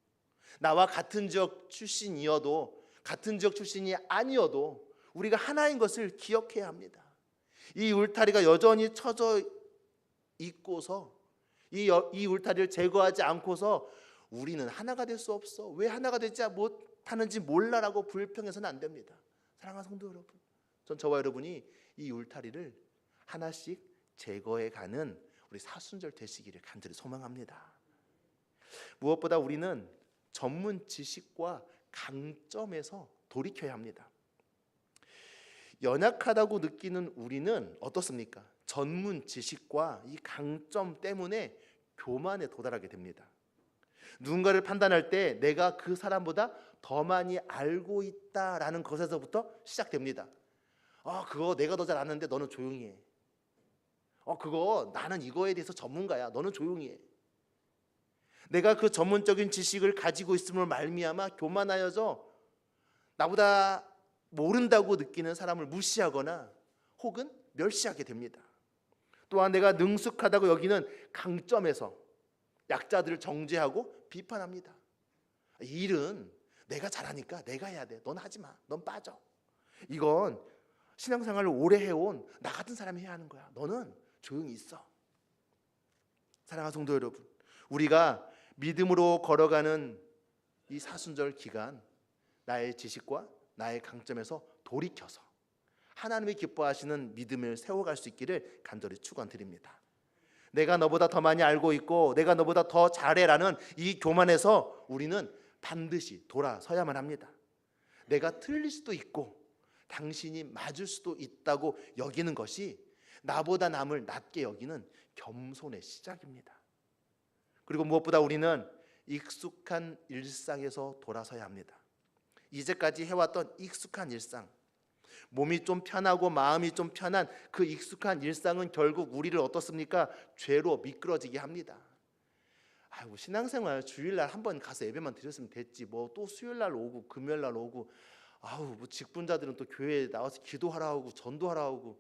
나와 같은 지역 출신이어도 같은 지역 출신이 아니어도 우리가 하나인 것을 기억해야 합니다. 이 울타리가 여전히 쳐져 있고서 이 울타리를 제거하지 않고서 우리는 하나가 될 수 없어, 왜 하나가 되지 못하는지 몰라라고 불평해서는 안 됩니다. 사랑하는 성도 여러분, 전 저와 여러분이 이 울타리를 하나씩 제거해가는 우리 사순절 되시기를 간절히 소망합니다. 무엇보다 우리는 전문 지식과 강점에서 돌이켜야 합니다. 연약하다고 느끼는 우리는 어떻습니까? 전문 지식과 이 강점 때문에 교만에 도달하게 됩니다. 누군가를 판단할 때 내가 그 사람보다 더 많이 알고 있다라는 것에서부터 시작됩니다. 그거 내가 더 잘 아는데 너는 조용히 해. 그거 나는 이거에 대해서 전문가야, 너는 조용히 해. 내가 그 전문적인 지식을 가지고 있음을 말미암아 교만하여져 나보다 모른다고 느끼는 사람을 무시하거나 혹은 멸시하게 됩니다. 또한 내가 능숙하다고 여기는 강점에서 약자들을 정죄하고 비판합니다. 이 일은 내가 잘하니까 내가 해야 돼, 넌 하지 마, 넌 빠져. 이건 신앙생활을 오래 해온 나 같은 사람이 해야 하는 거야, 너는 조용히 있어. 사랑하는 성도 여러분, 우리가 믿음으로 걸어가는 이 사순절 기간, 나의 지식과 나의 강점에서 돌이켜서 하나님이 기뻐하시는 믿음을 세워갈 수 있기를 간절히 축원드립니다. 내가 너보다 더 많이 알고 있고 내가 너보다 더 잘해라는 이 교만에서 우리는 반드시 돌아서야만 합니다. 내가 틀릴 수도 있고 당신이 맞을 수도 있다고 여기는 것이 나보다 남을 낮게 여기는 겸손의 시작입니다. 그리고 무엇보다 우리는 익숙한 일상에서 돌아서야 합니다. 이제까지 해왔던 익숙한 일상, 몸이 좀 편하고 마음이 좀 편한 그 익숙한 일상은 결국 우리를 어떻습니까? 죄로 미끄러지게 합니다. 신앙생활 주일날 한번 가서 예배만 드렸으면 됐지, 뭐 또 수요일날 오고 금요일날 오고, 뭐 직분자들은 또 교회에 나와서 기도하라 하고 전도하라 하고,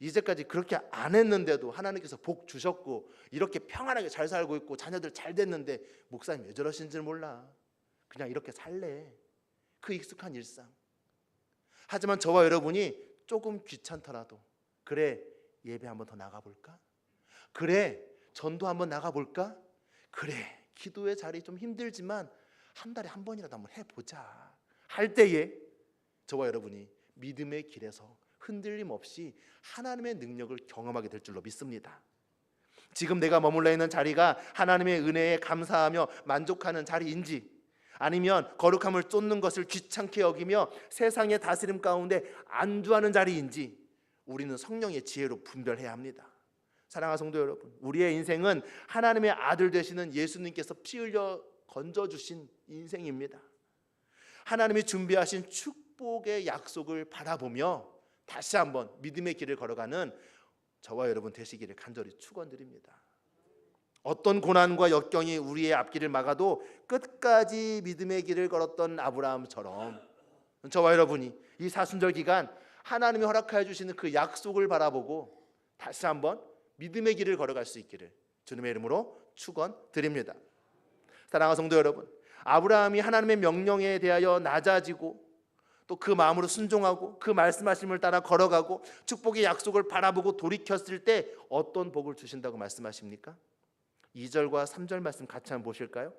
이제까지 그렇게 안 했는데도 하나님께서 복 주셨고 이렇게 평안하게 잘 살고 있고 자녀들 잘 됐는데 목사님 왜 저러신지 몰라, 그냥 이렇게 살래. 그 익숙한 일상. 하지만 저와 여러분이 조금 귀찮더라도 그래, 예배 한번 더 나가볼까? 그래, 전도 한번 나가볼까? 그래, 기도의 자리 좀 힘들지만 한 달에 한 번이라도 한번 해보자 할 때에 저와 여러분이 믿음의 길에서 흔들림 없이 하나님의 능력을 경험하게 될 줄로 믿습니다. 지금 내가 머물러 있는 자리가 하나님의 은혜에 감사하며 만족하는 자리인지, 아니면 거룩함을 쫓는 것을 귀찮게 여기며 세상의 다스림 가운데 안주하는 자리인지 우리는 성령의 지혜로 분별해야 합니다. 사랑하는 성도 여러분, 우리의 인생은 하나님의 아들 되시는 예수님께서 피 흘려 건져주신 인생입니다. 하나님이 준비하신 축복의 약속을 바라보며 다시 한번 믿음의 길을 걸어가는 저와 여러분 되시기를 간절히 축원드립니다. 어떤 고난과 역경이 우리의 앞길을 막아도 끝까지 믿음의 길을 걸었던 아브라함처럼 저와 여러분이 이 사순절 기간 하나님이 허락하여 주시는 그 약속을 바라보고 다시 한번 믿음의 길을 걸어갈 수 있기를 주님의 이름으로 축원드립니다. 사랑하는 성도 여러분, 아브라함이 하나님의 명령에 대하여 낮아지고 또 그 마음으로 순종하고 그 말씀하심을 따라 걸어가고 축복의 약속을 바라보고 돌이켰을 때 어떤 복을 주신다고 말씀하십니까? 2절과 3절 말씀 같이 한번 보실까요?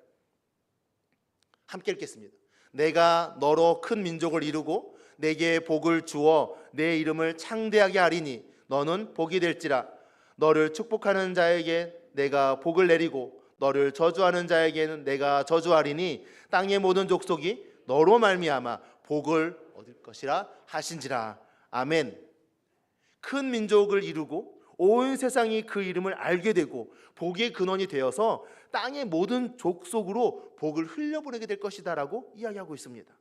함께 읽겠습니다. 내가 너로 큰 민족을 이루고 내게 복을 주어 내 이름을 창대하게 하리니 너는 복이 될지라. 너를 축복하는 자에게 내가 복을 내리고 너를 저주하는 자에게는 내가 저주하리니 땅의 모든 족속이 너로 말미암아 복을 얻을 것이라 하신지라. 아멘. 큰 민족을 이루고 온 세상이 그 이름을 알게 되고 복의 근원이 되어서 땅의 모든 족속으로 복을 흘려보내게 될 것이다 라고 이야기하고 있습니다.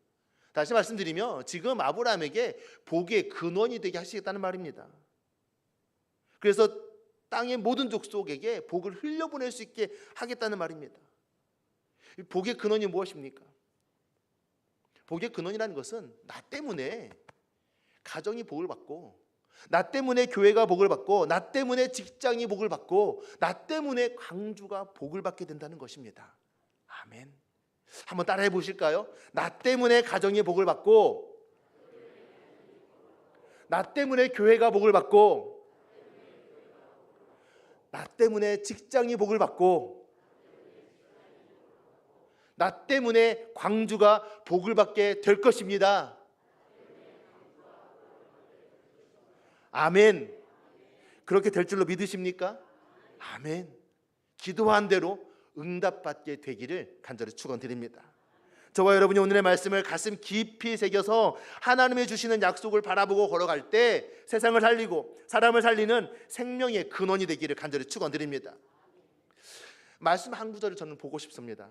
다시 말씀드리면 지금 아브라함에게 복의 근원이 되게 하시겠다는 말입니다. 그래서 땅의 모든 족속에게 복을 흘려보낼 수 있게 하겠다는 말입니다. 복의 근원이 무엇입니까? 복의 근원이라는 것은 나 때문에 가정이 복을 받고, 나 때문에 교회가 복을 받고, 나 때문에 직장이 복을 받고, 나 때문에 광주가 복을 받게 된다는 것입니다. 아멘. 한번 따라해 보실까요? 나 때문에 가정이 복을 받고, 나 때문에 교회가 복을 받고, 나 때문에 직장이 복을 받고, 나 때문에 광주가 복을 받게 될 것입니다. 아멘. 그렇게 될 줄로 믿으십니까? 아멘. 기도한 대로 응답받게 되기를 간절히 축원드립니다. 저와 여러분이 오늘의 말씀을 가슴 깊이 새겨서 하나님이 주시는 약속을 바라보고 걸어갈 때 세상을 살리고 사람을 살리는 생명의 근원이 되기를 간절히 축원드립니다. 말씀 한 구절을 저는 보고 싶습니다.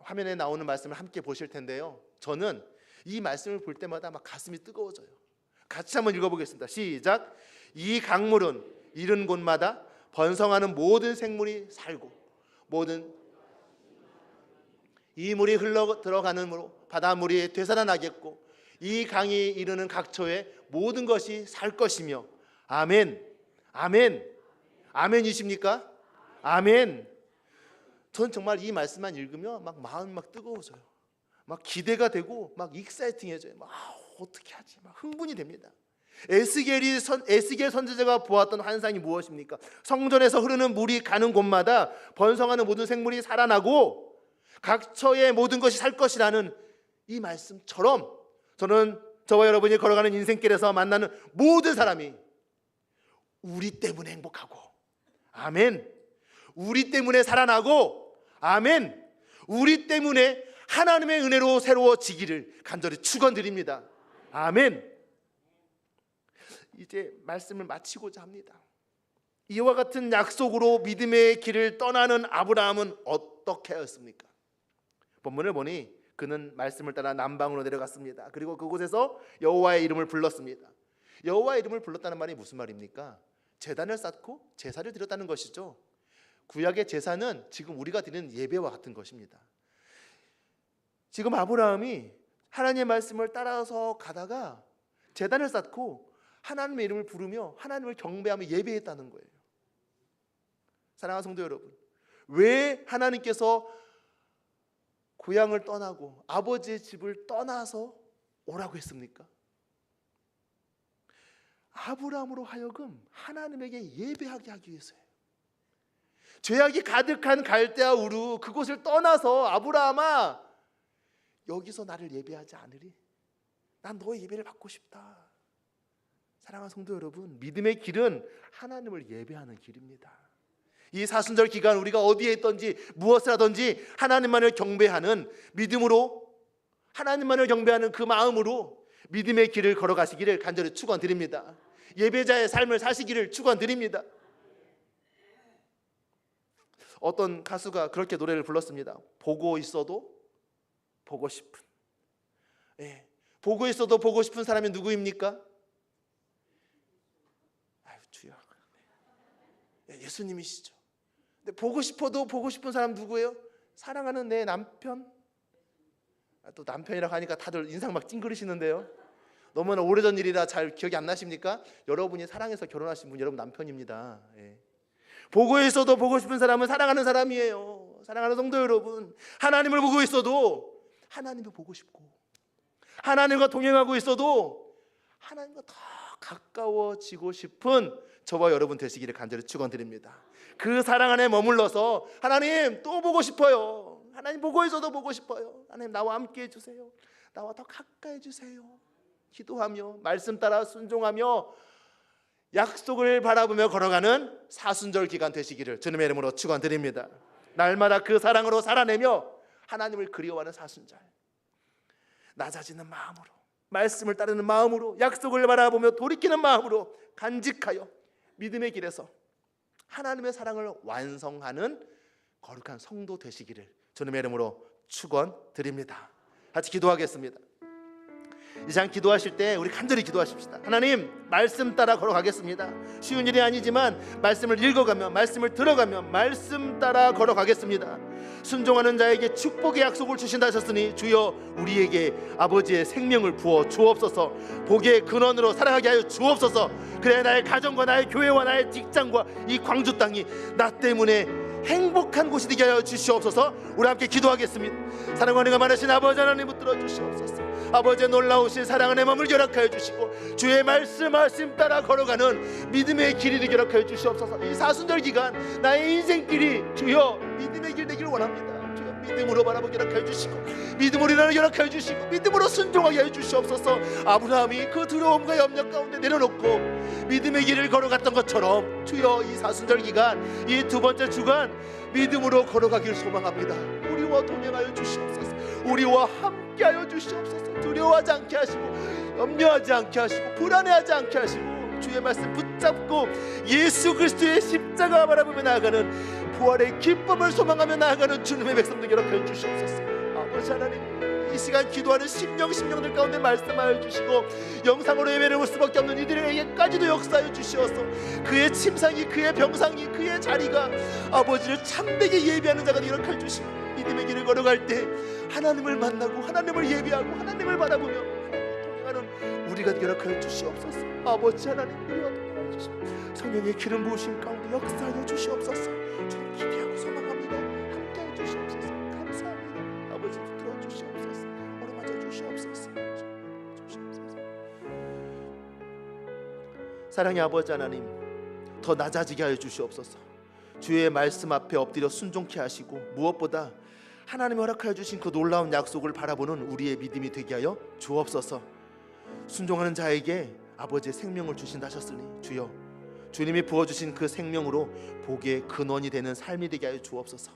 화면에 나오는 말씀을 함께 보실 텐데요, 저는 이 말씀을 볼 때마다 막 가슴이 뜨거워져요. 같이 한번 읽어보겠습니다. 시작. 이 강물은 이른 곳마다 번성하는 모든 생물이 살고 모든 이 물이 흘러 들어가는 바닷물이 되살아나겠고 이 강이 이르는 각처에 모든 것이 살 것이며. 아멘. 아멘. 아멘이십니까? 아멘. 전 정말 이 말씀만 읽으면 막 마음이 막 뜨거워져요. 막 기대가 되고 막 익사이팅해져요. 막 어떻게 하지? 막 흥분이 됩니다. 에스겔 선지자가 보았던 환상이 무엇입니까? 성전에서 흐르는 물이 가는 곳마다 번성하는 모든 생물이 살아나고 각처의 모든 것이 살 것이라는 이 말씀처럼 저는 저와 여러분이 걸어가는 인생길에서 만나는 모든 사람이 우리 때문에 행복하고, 아멘. 우리 때문에 살아나고, 아멘. 우리 때문에 하나님의 은혜로 새로워지기를 간절히 축원드립니다. 아멘. 이제 말씀을 마치고자 합니다. 이와 같은 약속으로 믿음의 길을 떠나는 아브라함은 어떻게 하였습니까? 본문을 보니 그는 말씀을 따라 남방으로 내려갔습니다. 그리고 그곳에서 여호와의 이름을 불렀습니다. 여호와의 이름을 불렀다는 말이 무슨 말입니까? 제단을 쌓고 제사를 드렸다는 것이죠. 구약의 제사는 지금 우리가 드리는 예배와 같은 것입니다. 지금 아브라함이 하나님의 말씀을 따라서 가다가 제단을 쌓고 하나님의 이름을 부르며 하나님을 경배하며 예배했다는 거예요. 사랑하는 성도 여러분, 왜 하나님께서 고향을 떠나고 아버지의 집을 떠나서 오라고 했습니까? 아브라함으로 하여금 하나님에게 예배하게 하기 위해서예요. 죄악이 가득한 갈대아 우르 그곳을 떠나서 아브라함아 여기서 나를 예배하지 않으리? 난 너의 예배를 받고 싶다. 사랑하는 성도 여러분, 믿음의 길은 하나님을 예배하는 길입니다. 이 사순절 기간 우리가 어디에 있든지 무엇을 하든지 하나님만을 경배하는 믿음으로, 하나님만을 경배하는 그 마음으로 믿음의 길을 걸어가시기를 간절히 축원드립니다. 예배자의 삶을 사시기를 축원드립니다. 어떤 가수가 그렇게 노래를 불렀습니다. 보고 있어도 보고 싶은. 보고 있어도 보고 싶은 사람이 누구입니까? 아유 주여, 예수님이시죠. 근데 보고 싶어도 보고 싶은 사람 누구예요? 사랑하는 내 남편. 또 남편이라고 하니까 다들 인상 막 찡그리시는데요. 너무나 오래전 일이라 잘 기억이 안 나십니까? 여러분이 사랑해서 결혼하신 분 여러분 남편입니다. 보고 있어도 보고 싶은 사람은 사랑하는 사람이에요. 사랑하는 성도 여러분, 하나님을 보고 있어도 하나님을 보고 싶고, 하나님과 동행하고 있어도 하나님과 더 가까워지고 싶은 저와 여러분 되시기를 간절히 축원드립니다. 그 사랑 안에 머물러서 하나님 또 보고 싶어요. 하나님 보고 있어도 보고 싶어요. 하나님 나와 함께 해주세요. 나와 더 가까이 해주세요. 기도하며 말씀 따라 순종하며 약속을 바라보며 걸어가는 사순절 기간 되시기를 주님의 이름으로 축원드립니다. 날마다 그 사랑으로 살아내며 하나님을 그리워하는 사순절, 낮아지는 마음으로, 말씀을 따르는 마음으로, 약속을 바라보며 돌이키는 마음으로 간직하여 믿음의 길에서 하나님의 사랑을 완성하는 거룩한 성도 되시기를 주님의 이름으로 축원드립니다. 같이 기도하겠습니다. 이 시간 기도하실 때 우리 간절히 기도하십시다. 하나님, 말씀 따라 걸어가겠습니다. 쉬운 일이 아니지만 말씀을 읽어가며 말씀을 들어가며 말씀 따라 걸어가겠습니다. 순종하는 자에게 축복의 약속을 주신다 하셨으니 주여 우리에게 아버지의 생명을 부어 주옵소서. 복의 근원으로 살아가게 하여 주옵소서. 그래 나의 가정과 나의 교회와 나의 직장과 이 광주 땅이 나 때문에 행복한 곳이 되게 하여 주시옵소서. 우리 함께 기도하겠습니다. 사랑과 은혜가 많으신 아버지 하나님 붙들어 주시옵소서. 아버지의 놀라우신 사랑 안에 머물게 허락하여 주시고 주의 말씀 따라 걸어가는 믿음의 길이 되게 허락하여 주시옵소서. 이 사순절 기간 나의 인생길이 주여 믿음의 길 되기를 원합니다. 주여 믿음으로 바라보게 허락하여 주시고 믿음으로 일하는 허락하여 주시고 믿음으로 순종하게 하여 주시옵소서. 아브라함이 그 두려움과 염려 가운데 내려놓고 믿음의 길을 걸어갔던 것처럼 주여 이 사순절 기간 이 두 번째 주간 믿음으로 걸어가길 소망합니다. 우리와 동행하여 주시옵소서. 우리와 함께하여 주시옵소서. 두려워하지 않게 하시고 염려하지 않게 하시고 불안해하지 않게 하시고 주의 말씀 붙잡고 예수 그리스도의 십자가 바라보며 나아가는 부활의 기쁨을 소망하며 나아가는 주님의 백성들 허락하여 주시옵소서. 아버지 하나님, 이 시간 기도하는 심령들 가운데 말씀하여 주시고 영상으로 예배를 볼 수밖에 없는 이들에게까지도 역사하여 주시어서 그의 침상이, 그의 병상이, 그의 자리가 아버지를 참되게 예배하는 자가 되게 허락하여 주시고 믿음의 길을 걸어갈 때 하나님을 만나고 하나님을 예배하고 하나님을 바라보며 동행하는 우리가 되게 허락하여 주시옵소서. 아버지 하나님, 우리와 동행하여 주시고 성령의 기름 부으심 가운데 역사하여 주시옵소서. 저는 기대하고 소망합니다. 함께하여 주시옵소서. 감사합니다. 아버지 붙들어 주시옵소서. 오르맞아 주시옵소서. 사랑의 아버지 하나님, 더 낮아지게 하여 주시옵소서. 주의 말씀 앞에 엎드려 순종케 하시고 무엇보다 하나님이 허락하여 주신 그 놀라운 약속을 바라보는 우리의 믿음이 되게 하여 주옵소서. 순종하는 자에게 아버지의 생명을 주신다 하셨으니 주여 주님이 부어주신 그 생명으로 복의 근원이 되는 삶이 되게 하여 주옵소서.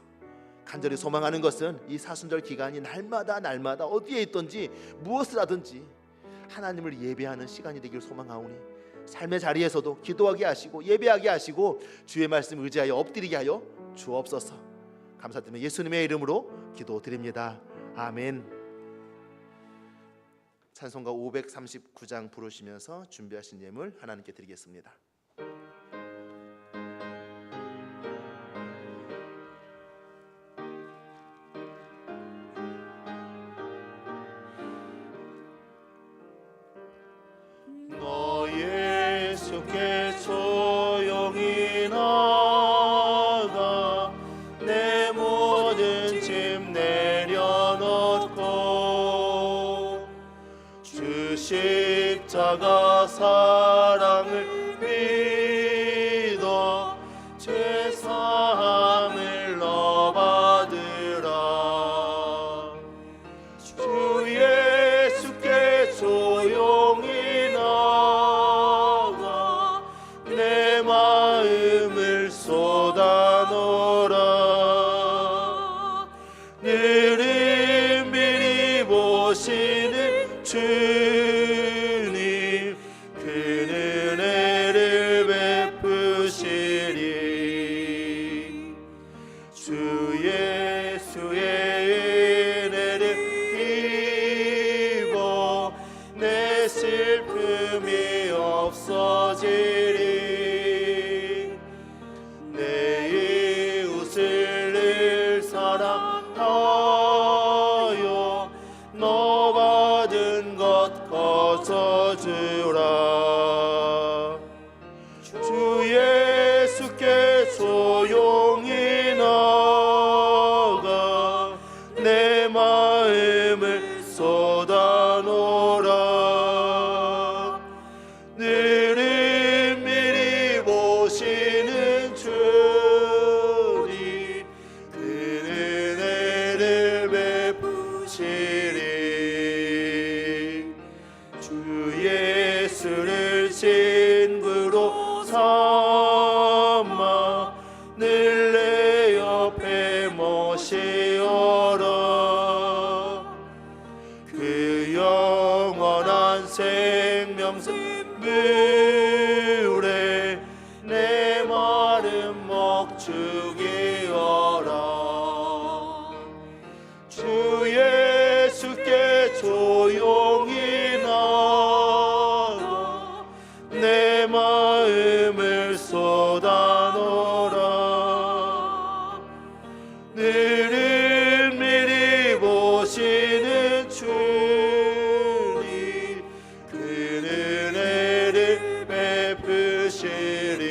간절히 소망하는 것은 이 사순절 기간이 날마다 어디에 있든지 무엇을 하든지 하나님을 예배하는 시간이 되길 소망하오니 삶의 자리에서도 기도하게 하시고 예배하게 하시고 주의 말씀 의지하여 엎드리게 하여 주옵소서. 감사드리며 예수님의 이름으로 기도드립니다. 아멘. 찬송가 539장 부르시면서 준비하신 예물 하나님께 드리겠습니다. 너 예수께 조용히 나가 내 모든 짐 내려놓고 주 십자가 사랑을 숙이어라. 주 예수께 조용히 나가 내 마음을 쏟아놓으라. 너를 미리 보시는 주님 그 은혜를 베푸시리.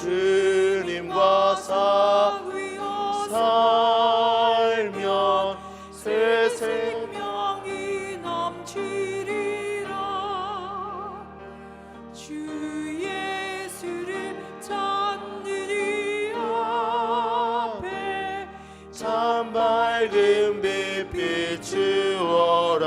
주님과 살면 새 생명이 넘치리라. 주 예수를 찾는 이 앞에 참 밝은 빛 비추어라.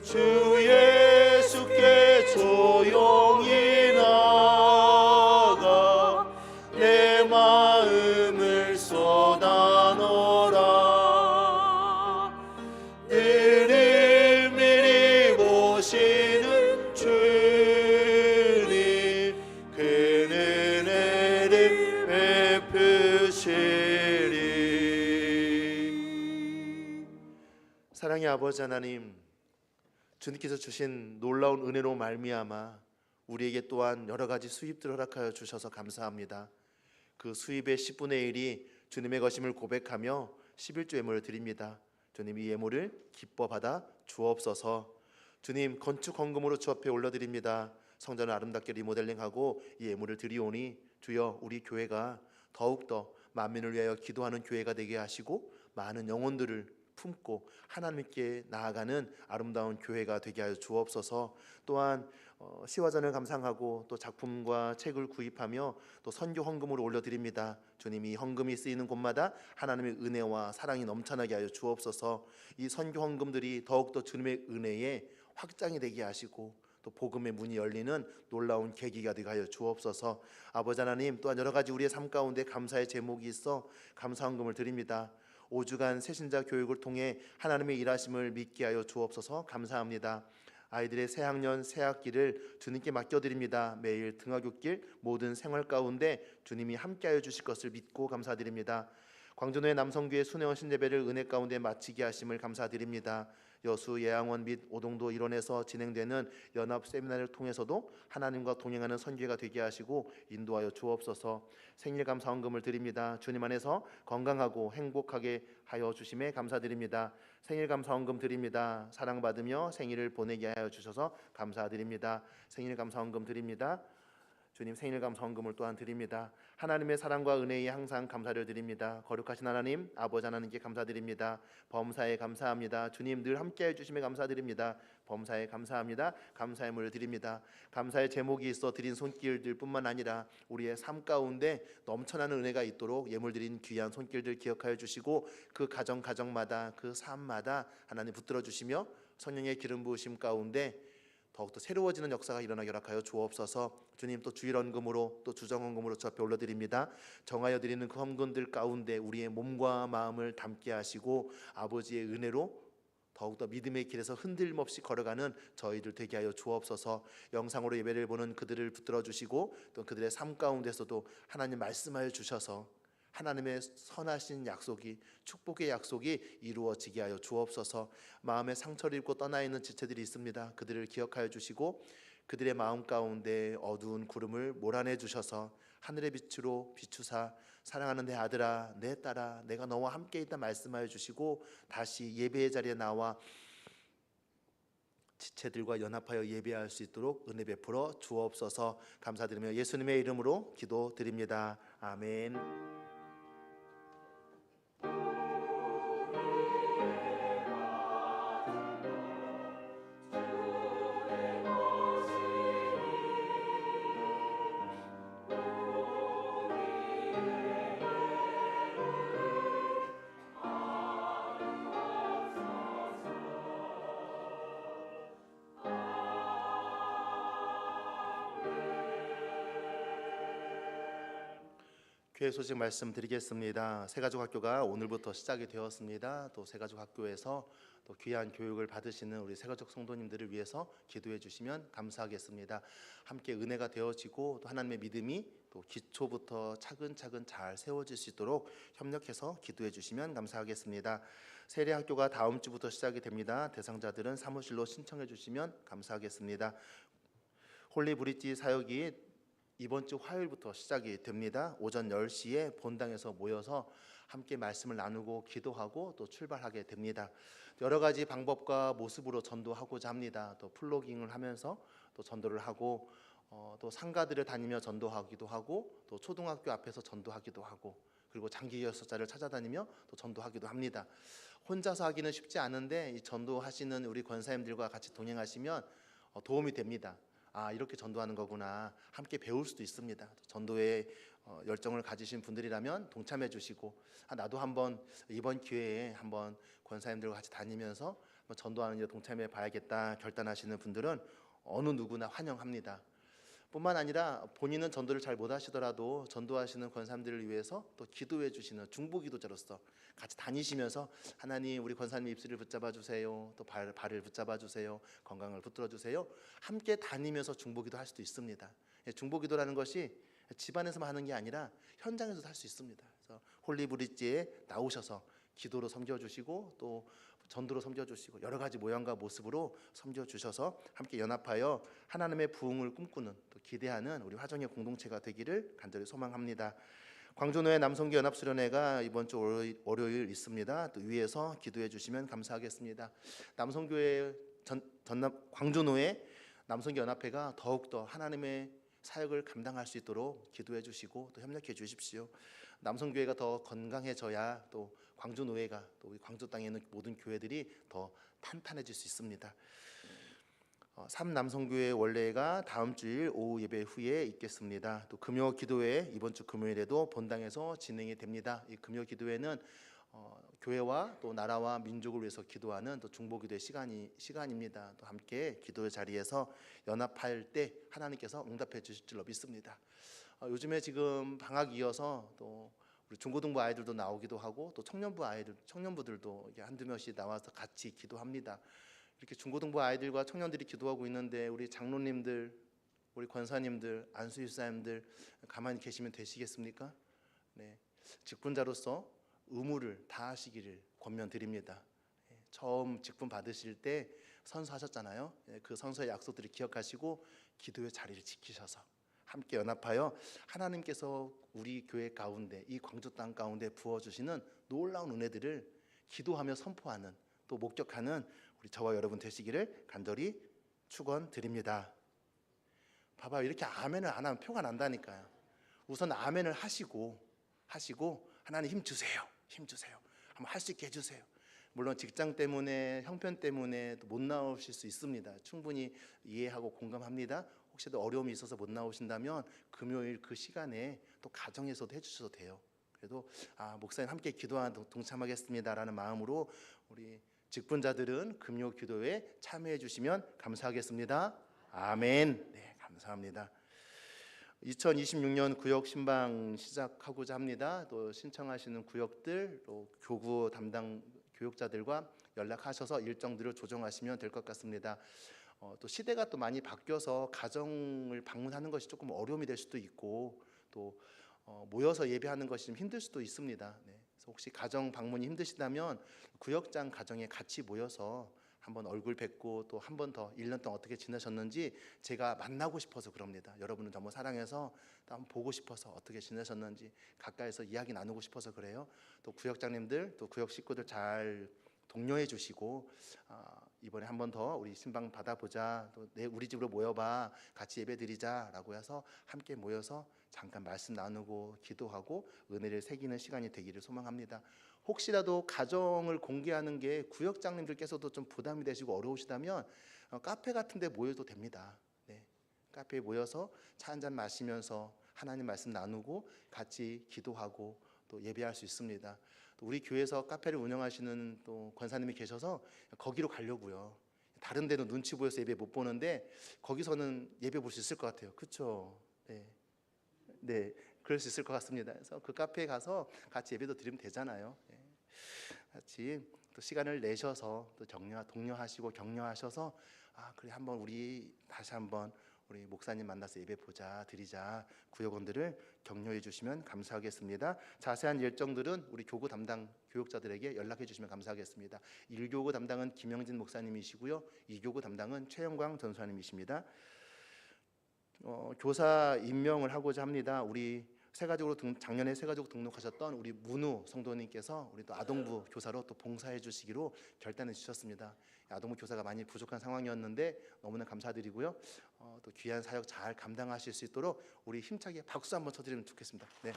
주 예수께 조용히 나가 내 마음을 쏟아놓으라. 너를 미리 보시는 주님 그 은혜를 베푸시리. 사랑의 아버지 하나님, 주님께서 주신 놀라운 은혜로 말미암아 우리에게 또한 여러 가지 수입들을 허락하여 주셔서 감사합니다. 그 수입의 10분의 1이 주님의 것임을 고백하며 11조 예물을 드립니다. 주님, 이 예물을 기뻐 받아 주옵소서. 주님, 건축 헌금으로 주 앞에 올려드립니다. 성전을 아름답게 리모델링하고 이 예물을 드리오니 주여, 우리 교회가 더욱더 만민을 위하여 기도하는 교회가 되게 하시고 많은 영혼들을 품고 하나님께 나아가는 아름다운 교회가 되게 하여 주옵소서. 또한 시화전을 감상하고 또 작품과 책을 구입하며 또 선교 헌금으로 올려드립니다. 주님이 헌금이 쓰이는 곳마다 하나님의 은혜와 사랑이 넘쳐나게 하여 주옵소서. 이 선교 헌금들이 더욱더 주님의 은혜에 확장이 되게 하시고 또 복음의 문이 열리는 놀라운 계기가 되게 하여 주옵소서. 아버지 하나님, 또한 여러 가지 우리의 삶 가운데 감사의 제목이 있어 감사 헌금을 드립니다. 5주간 새신자 교육을 통해 하나님의 일하심을 믿게 하여 주옵소서. 감사합니다. 아이들의 새학년 새학기를 주님께 맡겨드립니다. 매일 등하굣길 모든 생활 가운데 주님이 함께하여 주실 것을 믿고 감사드립니다. 광전도의 남성교회 순회원 신예배를 은혜 가운데 마치게 하심을 감사드립니다. 여수, 예양원 및 오동도 일원에서 진행되는 연합 세미나를 통해서도 하나님과 동행하는 선교회가 되게 하시고 인도하여 주옵소서. 생일 감사 헌금을 드립니다. 주님 안에서 건강하고 행복하게 하여 주심에 감사드립니다. 생일 감사 헌금 드립니다. 사랑받으며 생일을 보내게 하여 주셔서 감사드립니다. 생일 감사 헌금 드립니다. 주님, 생일 감사 헌금을 또한 드립니다. 하나님의 사랑과 은혜에 항상 감사를 드립니다. 거룩하신 하나님, 아버지 하나님께 감사드립니다. 범사에 감사합니다. 주님, 늘 함께해 주심에 감사드립니다. 범사에 감사합니다. 감사의 물을 드립니다. 감사의 제목이 있어 드린 손길들 뿐만 아니라 우리의 삶 가운데 넘쳐나는 은혜가 있도록 예물 드린 귀한 손길들 기억하여 주시고 그 가정마다 그 삶마다 하나님 붙들어 주시며 성령의 기름 부으심 가운데 더욱더 새로워지는 역사가 일어나게 허락하여 주옵소서. 주님, 또 주일헌금으로 또 주정헌금으로 주 앞에 올려드립니다. 정하여 드리는 그 헌금들 가운데 우리의 몸과 마음을 담게 하시고 아버지의 은혜로 더욱더 믿음의 길에서 흔들림 없이 걸어가는 저희들 되게 하여 주옵소서. 영상으로 예배를 보는 그들을 붙들어 주시고 또 그들의 삶 가운데서도 하나님 말씀하여 주셔서 하나님의 선하신 약속이, 축복의 약속이 이루어지게 하여 주옵소서. 마음에 상처를 입고 떠나 있는 지체들이 있습니다. 그들을 기억하여 주시고 그들의 마음 가운데 어두운 구름을 몰아내 주셔서 하늘의 빛으로 비추사 사랑하는 내 아들아, 내 딸아, 내가 너와 함께 있다 말씀하여 주시고 다시 예배의 자리에 나와 지체들과 연합하여 예배할 수 있도록 은혜 베풀어 주옵소서. 감사드리며 예수님의 이름으로 기도드립니다. 아멘. 교회 소식 말씀드리겠습니다. 새가족학교가 오늘부터 시작이 되었습니다. 또 새가족학교에서 또 귀한 교육을 받으시는 우리 새가족 성도님들을 위해서 기도해 주시면 감사하겠습니다. 함께 은혜가 되어지고 또 하나님의 믿음이 또 기초부터 차근차근 잘 세워질 수 있도록 협력해서 기도해 주시면 감사하겠습니다. 세례학교가 다음 주부터 시작이 됩니다. 대상자들은 사무실로 신청해 주시면 감사하겠습니다. 홀리브릿지 사역이 이번 주 화요일부터 시작이 됩니다. 오전 10시에 본당에서 모여서 함께 말씀을 나누고 기도하고 또 출발하게 됩니다. 여러 가지 방법과 모습으로 전도하고자 합니다. 또 플로깅을 하면서 또 전도를 하고 또 상가들을 다니며 전도하기도 하고 또 초등학교 앞에서 전도하기도 하고 그리고 장기기억사를 찾아다니며 또 전도하기도 합니다. 혼자서 하기는 쉽지 않은데 이 전도하시는 우리 권사님들과 같이 동행하시면 도움이 됩니다. 아, 이렇게 전도하는 거구나. 함께 배울 수도 있습니다. 전도에 열정을 가지신 분들이라면 동참해 주시고 나도 한번 이번 기회에 한번 권사님들과 같이 다니면서 전도하는 일 동참해 봐야겠다 결단하시는 분들은 어느 누구나 환영합니다. 뿐만 아니라 본인은 전도를 잘 못하시더라도 전도하시는 권사님들을 위해서 또 기도해 주시는 중보기도자로서 같이 다니시면서 하나님 우리 권사님 입술을 붙잡아 주세요. 또 발을 붙잡아 주세요. 건강을 붙들어 주세요. 함께 다니면서 중보기도 할 수도 있습니다. 중보기도라는 것이 집안에서만 하는 게 아니라 현장에서도 할 수 있습니다. 그래서 홀리브릿지에 나오셔서 기도로 섬겨주시고 또 전도로 섬겨주시고 여러 가지 모양과 모습으로 섬겨주셔서 함께 연합하여 하나님의 부흥을 꿈꾸는 또 기대하는 우리 화정의 공동체가 되기를 간절히 소망합니다. 광주노회 남성교 연합수련회가 이번 주 월요일 있습니다. 또 위에서 기도해 주시면 감사하겠습니다. 남성교회 광주노회 남성교 연합회가 더욱더 하나님의 사역을 감당할 수 있도록 기도해 주시고 또 협력해 주십시오. 남성교회가 더 건강해져야 또 광주노회가 또 우리 광주 땅에 있는 모든 교회들이 더 탄탄해질 수 있습니다. 3남성교회 원래가 다음 주일 오후 예배 후에 있겠습니다. 또 금요 기도회 이번 주 금요일에도 본당에서 진행이 됩니다. 이 금요 기도회는 교회와 또 나라와 민족을 위해서 기도하는 또 중보기도의 시간입니다. 또 함께 기도의 자리에서 연합할 때 하나님께서 응답해 주실 줄 믿습니다. 요즘에 지금 방학이어서 또 우리 중고등부 아이들도 나오기도 하고 또 청년부들도 한두 명씩 나와서 같이 기도합니다. 이렇게 중고등부 아이들과 청년들이 기도하고 있는데 우리 장로님들, 우리 권사님들, 안수일사님들 가만히 계시면 되시겠습니까? 네, 직분자로서 의무를 다하시기를 권면드립니다. 처음 직분 받으실 때 선서하셨잖아요. 그 선서의 약속들을 기억하시고 기도의 자리를 지키셔서 함께 연합하여 하나님께서 우리 교회 가운데 이 광주 땅 가운데 부어주시는 놀라운 은혜들을 기도하며 선포하는 또 목격하는 우리 저와 여러분 되시기를 간절히 축원드립니다. 봐봐요, 이렇게 아멘을 안 하면 표가 난다니까요. 우선 아멘을 하시고 하나님 힘 주세요. 한번 할 수 있게 해주세요. 물론 직장 때문에 형편 때문에 못 나오실 수 있습니다. 충분히 이해하고 공감합니다. 혹시도 어려움이 있어서 못 나오신다면 금요일 그 시간에 또 가정에서도 해주셔도 돼요. 그래도 목사님 함께 기도하는 동참하겠습니다라는 마음으로 우리 직분자들은 금요 기도에 참여해 주시면 감사하겠습니다. 아멘. 네, 감사합니다. 2026년 구역 신방 시작하고자 합니다. 또 신청하시는 구역들 또 교구 담당 교육자들과 연락하셔서 일정들을 조정하시면 될 것 같습니다. 또 시대가 또 많이 바뀌어서 가정을 방문하는 것이 조금 어려움이 될 수도 있고 또 모여서 예배하는 것이 좀 힘들 수도 있습니다. 네. 그래서 혹시 가정 방문이 힘드시다면 구역장 가정에 같이 모여서 한번 얼굴 뵙고 또 한 번 더 1년 동안 어떻게 지내셨는지 제가 만나고 싶어서 그럽니다. 여러분을 너무 사랑해서 또 한번 보고 싶어서 어떻게 지내셨는지 가까이서 이야기 나누고 싶어서 그래요. 또 구역장님들 또 구역 식구들 잘 독려해 주시고 이번에 한 번 더 우리 신방 받아보자, 또 우리 집으로 모여봐, 같이 예배드리자라고 해서 함께 모여서 잠깐 말씀 나누고 기도하고 은혜를 새기는 시간이 되기를 소망합니다. 혹시라도 가정을 공개하는 게 구역장님들께서도 좀 부담이 되시고 어려우시다면 카페 같은 데 모여도 됩니다. 네, 카페에 모여서 차 한잔 마시면서 하나님 말씀 나누고 같이 기도하고 또 예배할 수 있습니다. 또 우리 교회에서 카페를 운영하시는 또 권사님이 계셔서 거기로 가려고요. 다른 데는 눈치 보여서 예배 못 보는데 거기서는 예배 볼 수 있을 것 같아요. 그렇죠? 네. 그럴 수 있을 것 같습니다. 그래서 그 카페에 가서 같이 예배도 드리면 되잖아요. 예. 같이 또 시간을 내셔서 또 독려하시고 격려하셔서 그래 한번 우리 다시 한번 우리 목사님 만나서 예배 보자 드리자 구역원들을 격려해 주시면 감사하겠습니다. 자세한 일정들은 우리 교구 담당 교육자들에게 연락해 주시면 감사하겠습니다. 1교구 담당은 김영진 목사님이시고요. 2교구 담당은 최영광 전수사님이십니다. 교사 임명을 하고자 합니다. 우리 작년에 새가족 등록하셨던 우리 문우 성도님께서 우리 또 아동부 교사로 또 봉사해 주시기로 결단해 주셨습니다. 아동부 교사가 많이 부족한 상황이었는데 너무나 감사드리고요. 또 귀한 사역 잘 감당하실 수 있도록 우리 힘차게 박수 한번 쳐드리면 좋겠습니다. 네,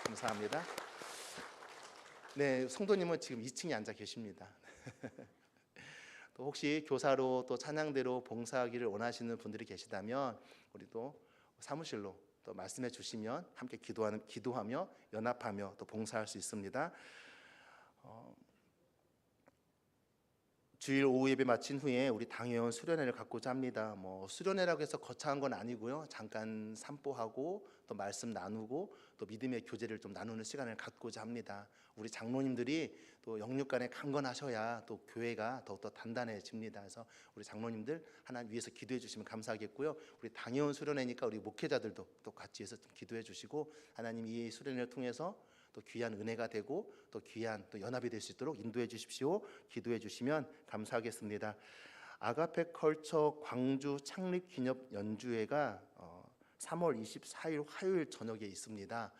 감사합니다. 네, 성도님은 지금 2층에 앉아 계십니다. 또 혹시 교사로 또 찬양대로 봉사하기를 원하시는 분들이 계시다면 우리 또 사무실로 또 말씀해 주시면 함께 기도하며 연합하며 또 봉사할 수 있습니다. 주일 오후 예배 마친 후에 우리 당회원 수련회를 갖고자 합니다. 수련회라고 해서 거창한 건 아니고요. 잠깐 산보하고 또 말씀 나누고 또 믿음의 교제를 좀 나누는 시간을 갖고자 합니다. 우리 장로님들이 또 영육간에 강건하셔야 또 교회가 더욱더 단단해집니다. 그래서 우리 장로님들 하나님 위해서 기도해 주시면 감사하겠고요. 우리 당회원 수련회니까 우리 목회자들도 또 같이 해서 좀 기도해 주시고 하나님 이 수련회를 통해서 또 귀한 은혜가 되고 또 귀한 또 연합이 될 수 있도록 인도해 주십시오. 기도해 주시면 감사하겠습니다. 아가페 컬처 광주 창립 기념 연주회가 3월 24일 화요일 저녁에 있습니다.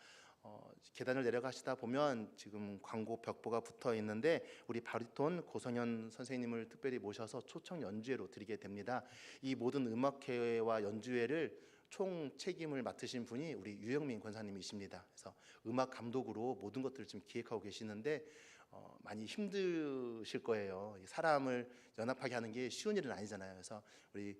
계단을 내려가시다 보면 지금 광고 벽보가 붙어 있는데 우리 바리톤 고성현 선생님을 특별히 모셔서 초청 연주회로 드리게 됩니다. 이 모든 음악회와 연주회를 총 책임을 맡으신 분이 우리 유영민 권사님이십니다. 그래서 음악 감독으로 모든 것들을 지금 기획하고 계시는데 많이 힘드실 거예요. 사람을 연합하게 하는 게 쉬운 일은 아니잖아요. 그래서 우리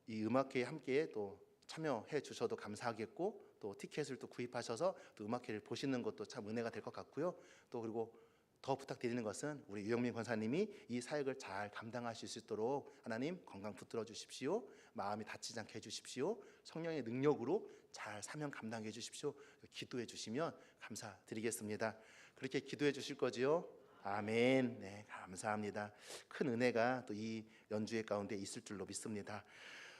이 음악회에 함께 또 참여해 주셔도 감사하겠고 또 티켓을 또 구입하셔서 또 음악회를 보시는 것도 참 은혜가 될 것 같고요. 또 그리고 더 부탁드리는 것은 우리 유영민 권사님이 이 사역을 잘 감당하실 수 있도록 하나님 건강 붙들어 주십시오. 마음이 다치지 않게 해주십시오. 성령의 능력으로 잘 사명 감당해 주십시오. 기도해 주시면 감사드리겠습니다. 그렇게 기도해 주실 거지요? 아멘. 네, 감사합니다. 큰 은혜가 또 이 연주회 가운데 있을 줄로 믿습니다.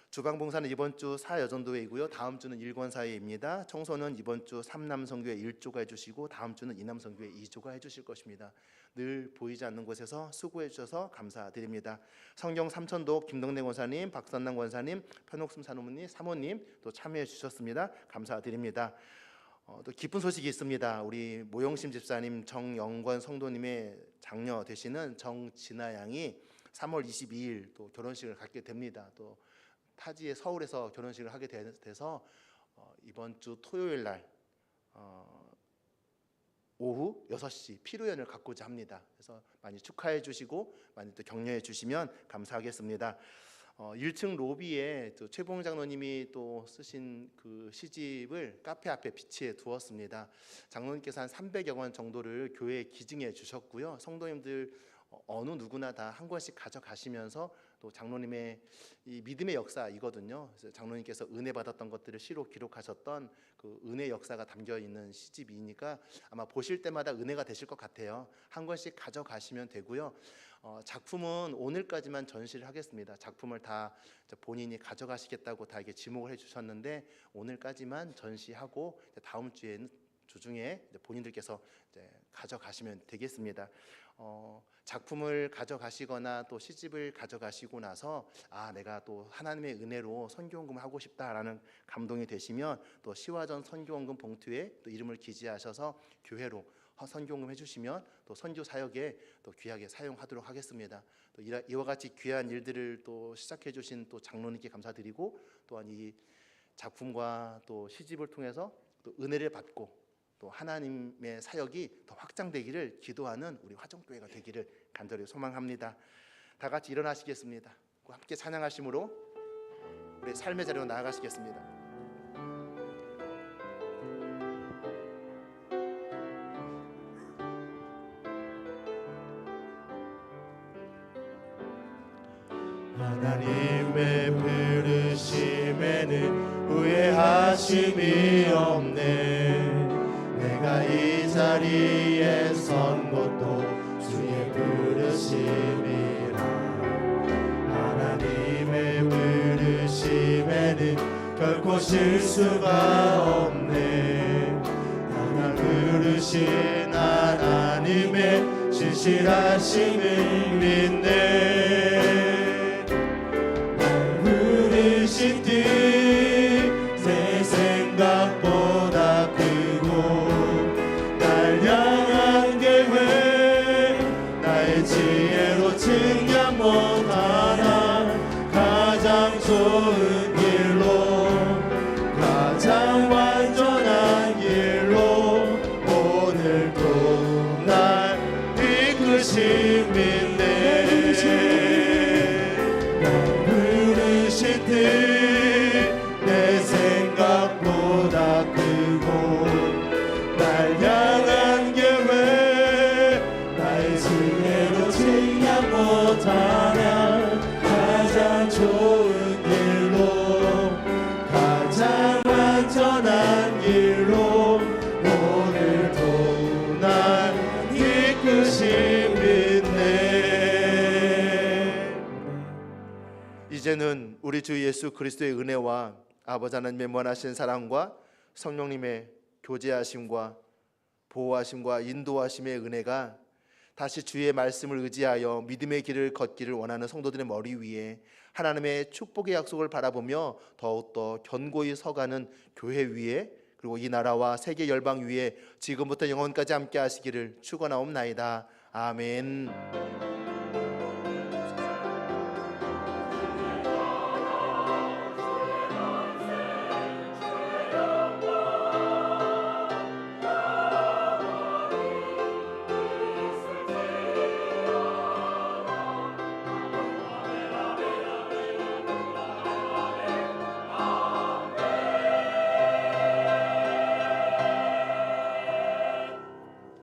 주방봉사는 이번 주 사여전도회이고요. 다음 주는 일권사회입니다. 청소는 이번 주 3남성교회 1조가 해주시고 다음 주는 2남성교회 2조가 해주실 것입니다. 늘 보이지 않는 곳에서 수고해 주셔서 감사드립니다. 성경 삼천도 김동래 권사님, 박선남 권사님, 편옥순 사모님 또 참여해 주셨습니다. 감사드립니다. 또 기쁜 소식이 있습니다. 우리 모영심 집사님 정영권 성도님의 장녀 되시는 정진아 양이 3월 22일 또 결혼식을 갖게 됩니다. 또 타지에 서울에서 결혼식을 하게 돼서 이번 주 토요일 날 오후 6시 피로연을 갖고자 합니다. 그래서 많이 축하해 주시고 많이 또 격려해 주시면 감사하겠습니다. 1층 로비에 또 최봉 장로님이 또 쓰신 그 시집을 카페 앞에 비치해 두었습니다. 장로님께서 한 300여 권 정도를 교회에 기증해 주셨고요. 성도님들 어느 누구나 다 한 권씩 가져가시면서 또 장로님의 이 믿음의 역사이거든요. 그래서 장로님께서 은혜 받았던 것들을 시로 기록하셨던 그 은혜 역사가 담겨 있는 시집이니까 아마 보실 때마다 은혜가 되실 것 같아요. 한 권씩 가져가시면 되고요. 작품은 오늘까지만 전시를 하겠습니다. 작품을 다 본인이 가져가시겠다고 다 이게 지목을 해주셨는데 오늘까지만 전시하고 다음 주에는 주중에 본인들께서 이제 가져가시면 되겠습니다. 작품을 가져가시거나 또 시집을 가져가시고 나서 내가 또 하나님의 은혜로 선교원금을 하고 싶다라는 감동이 되시면 또 시화전 선교원금 봉투에 또 이름을 기재하셔서 교회로 선교원금 해주시면 또 선교 사역에 또 귀하게 사용하도록 하겠습니다. 또 이와 같이 귀한 일들을 또 시작해 주신 또 장로님께 감사드리고 또한 이 작품과 또 시집을 통해서 또 은혜를 받고 또 하나님의 사역이 더 확장되기를 기도하는 우리 화정교회가 되기를 간절히 소망합니다. 다 같이 일어나시겠습니다. 함께 찬양하심으로 우리 삶의 자리로 나아가시겠습니다. 하나님의 부르심에는 후회하지 하심이 없네. 내가 이 자리에 선 것도 주의 부르심이라. 하나님의 부르심에는 결코 실수가 없네. 나를 부르신 하나님의 신실하심을 믿네. 날 부르신 뜻 내 생각보다 크고, 날 향한 계획 나의 지혜로 측량 못하나. 가장 좋은 길로, 가장 완전한 길로 오늘도 날 이끄심 믿네. 날 부르신 뜻 내 생각보다 크고, 날 향한 계획 나의 지혜로 측량 못하냐. 가장 좋은 길로, 가장 완전한 길로 오늘도 날 이끄심 믿네. 이제는 우리 주 예수 그리스도의 은혜와 아버지 하나님의 무한하신 사랑과 성령님의 교제하심과 보호하심과 인도하심의 은혜가 다시 주의 말씀을 의지하여 믿음의 길을 걷기를 원하는 성도들의 머리 위에 하나님의 축복의 약속을 바라보며 더욱더 견고히 서가는 교회 위에, 그리고 이 나라와 세계 열방 위에 지금부터 영원까지 함께 하시기를 축원하옵나이다. 아멘.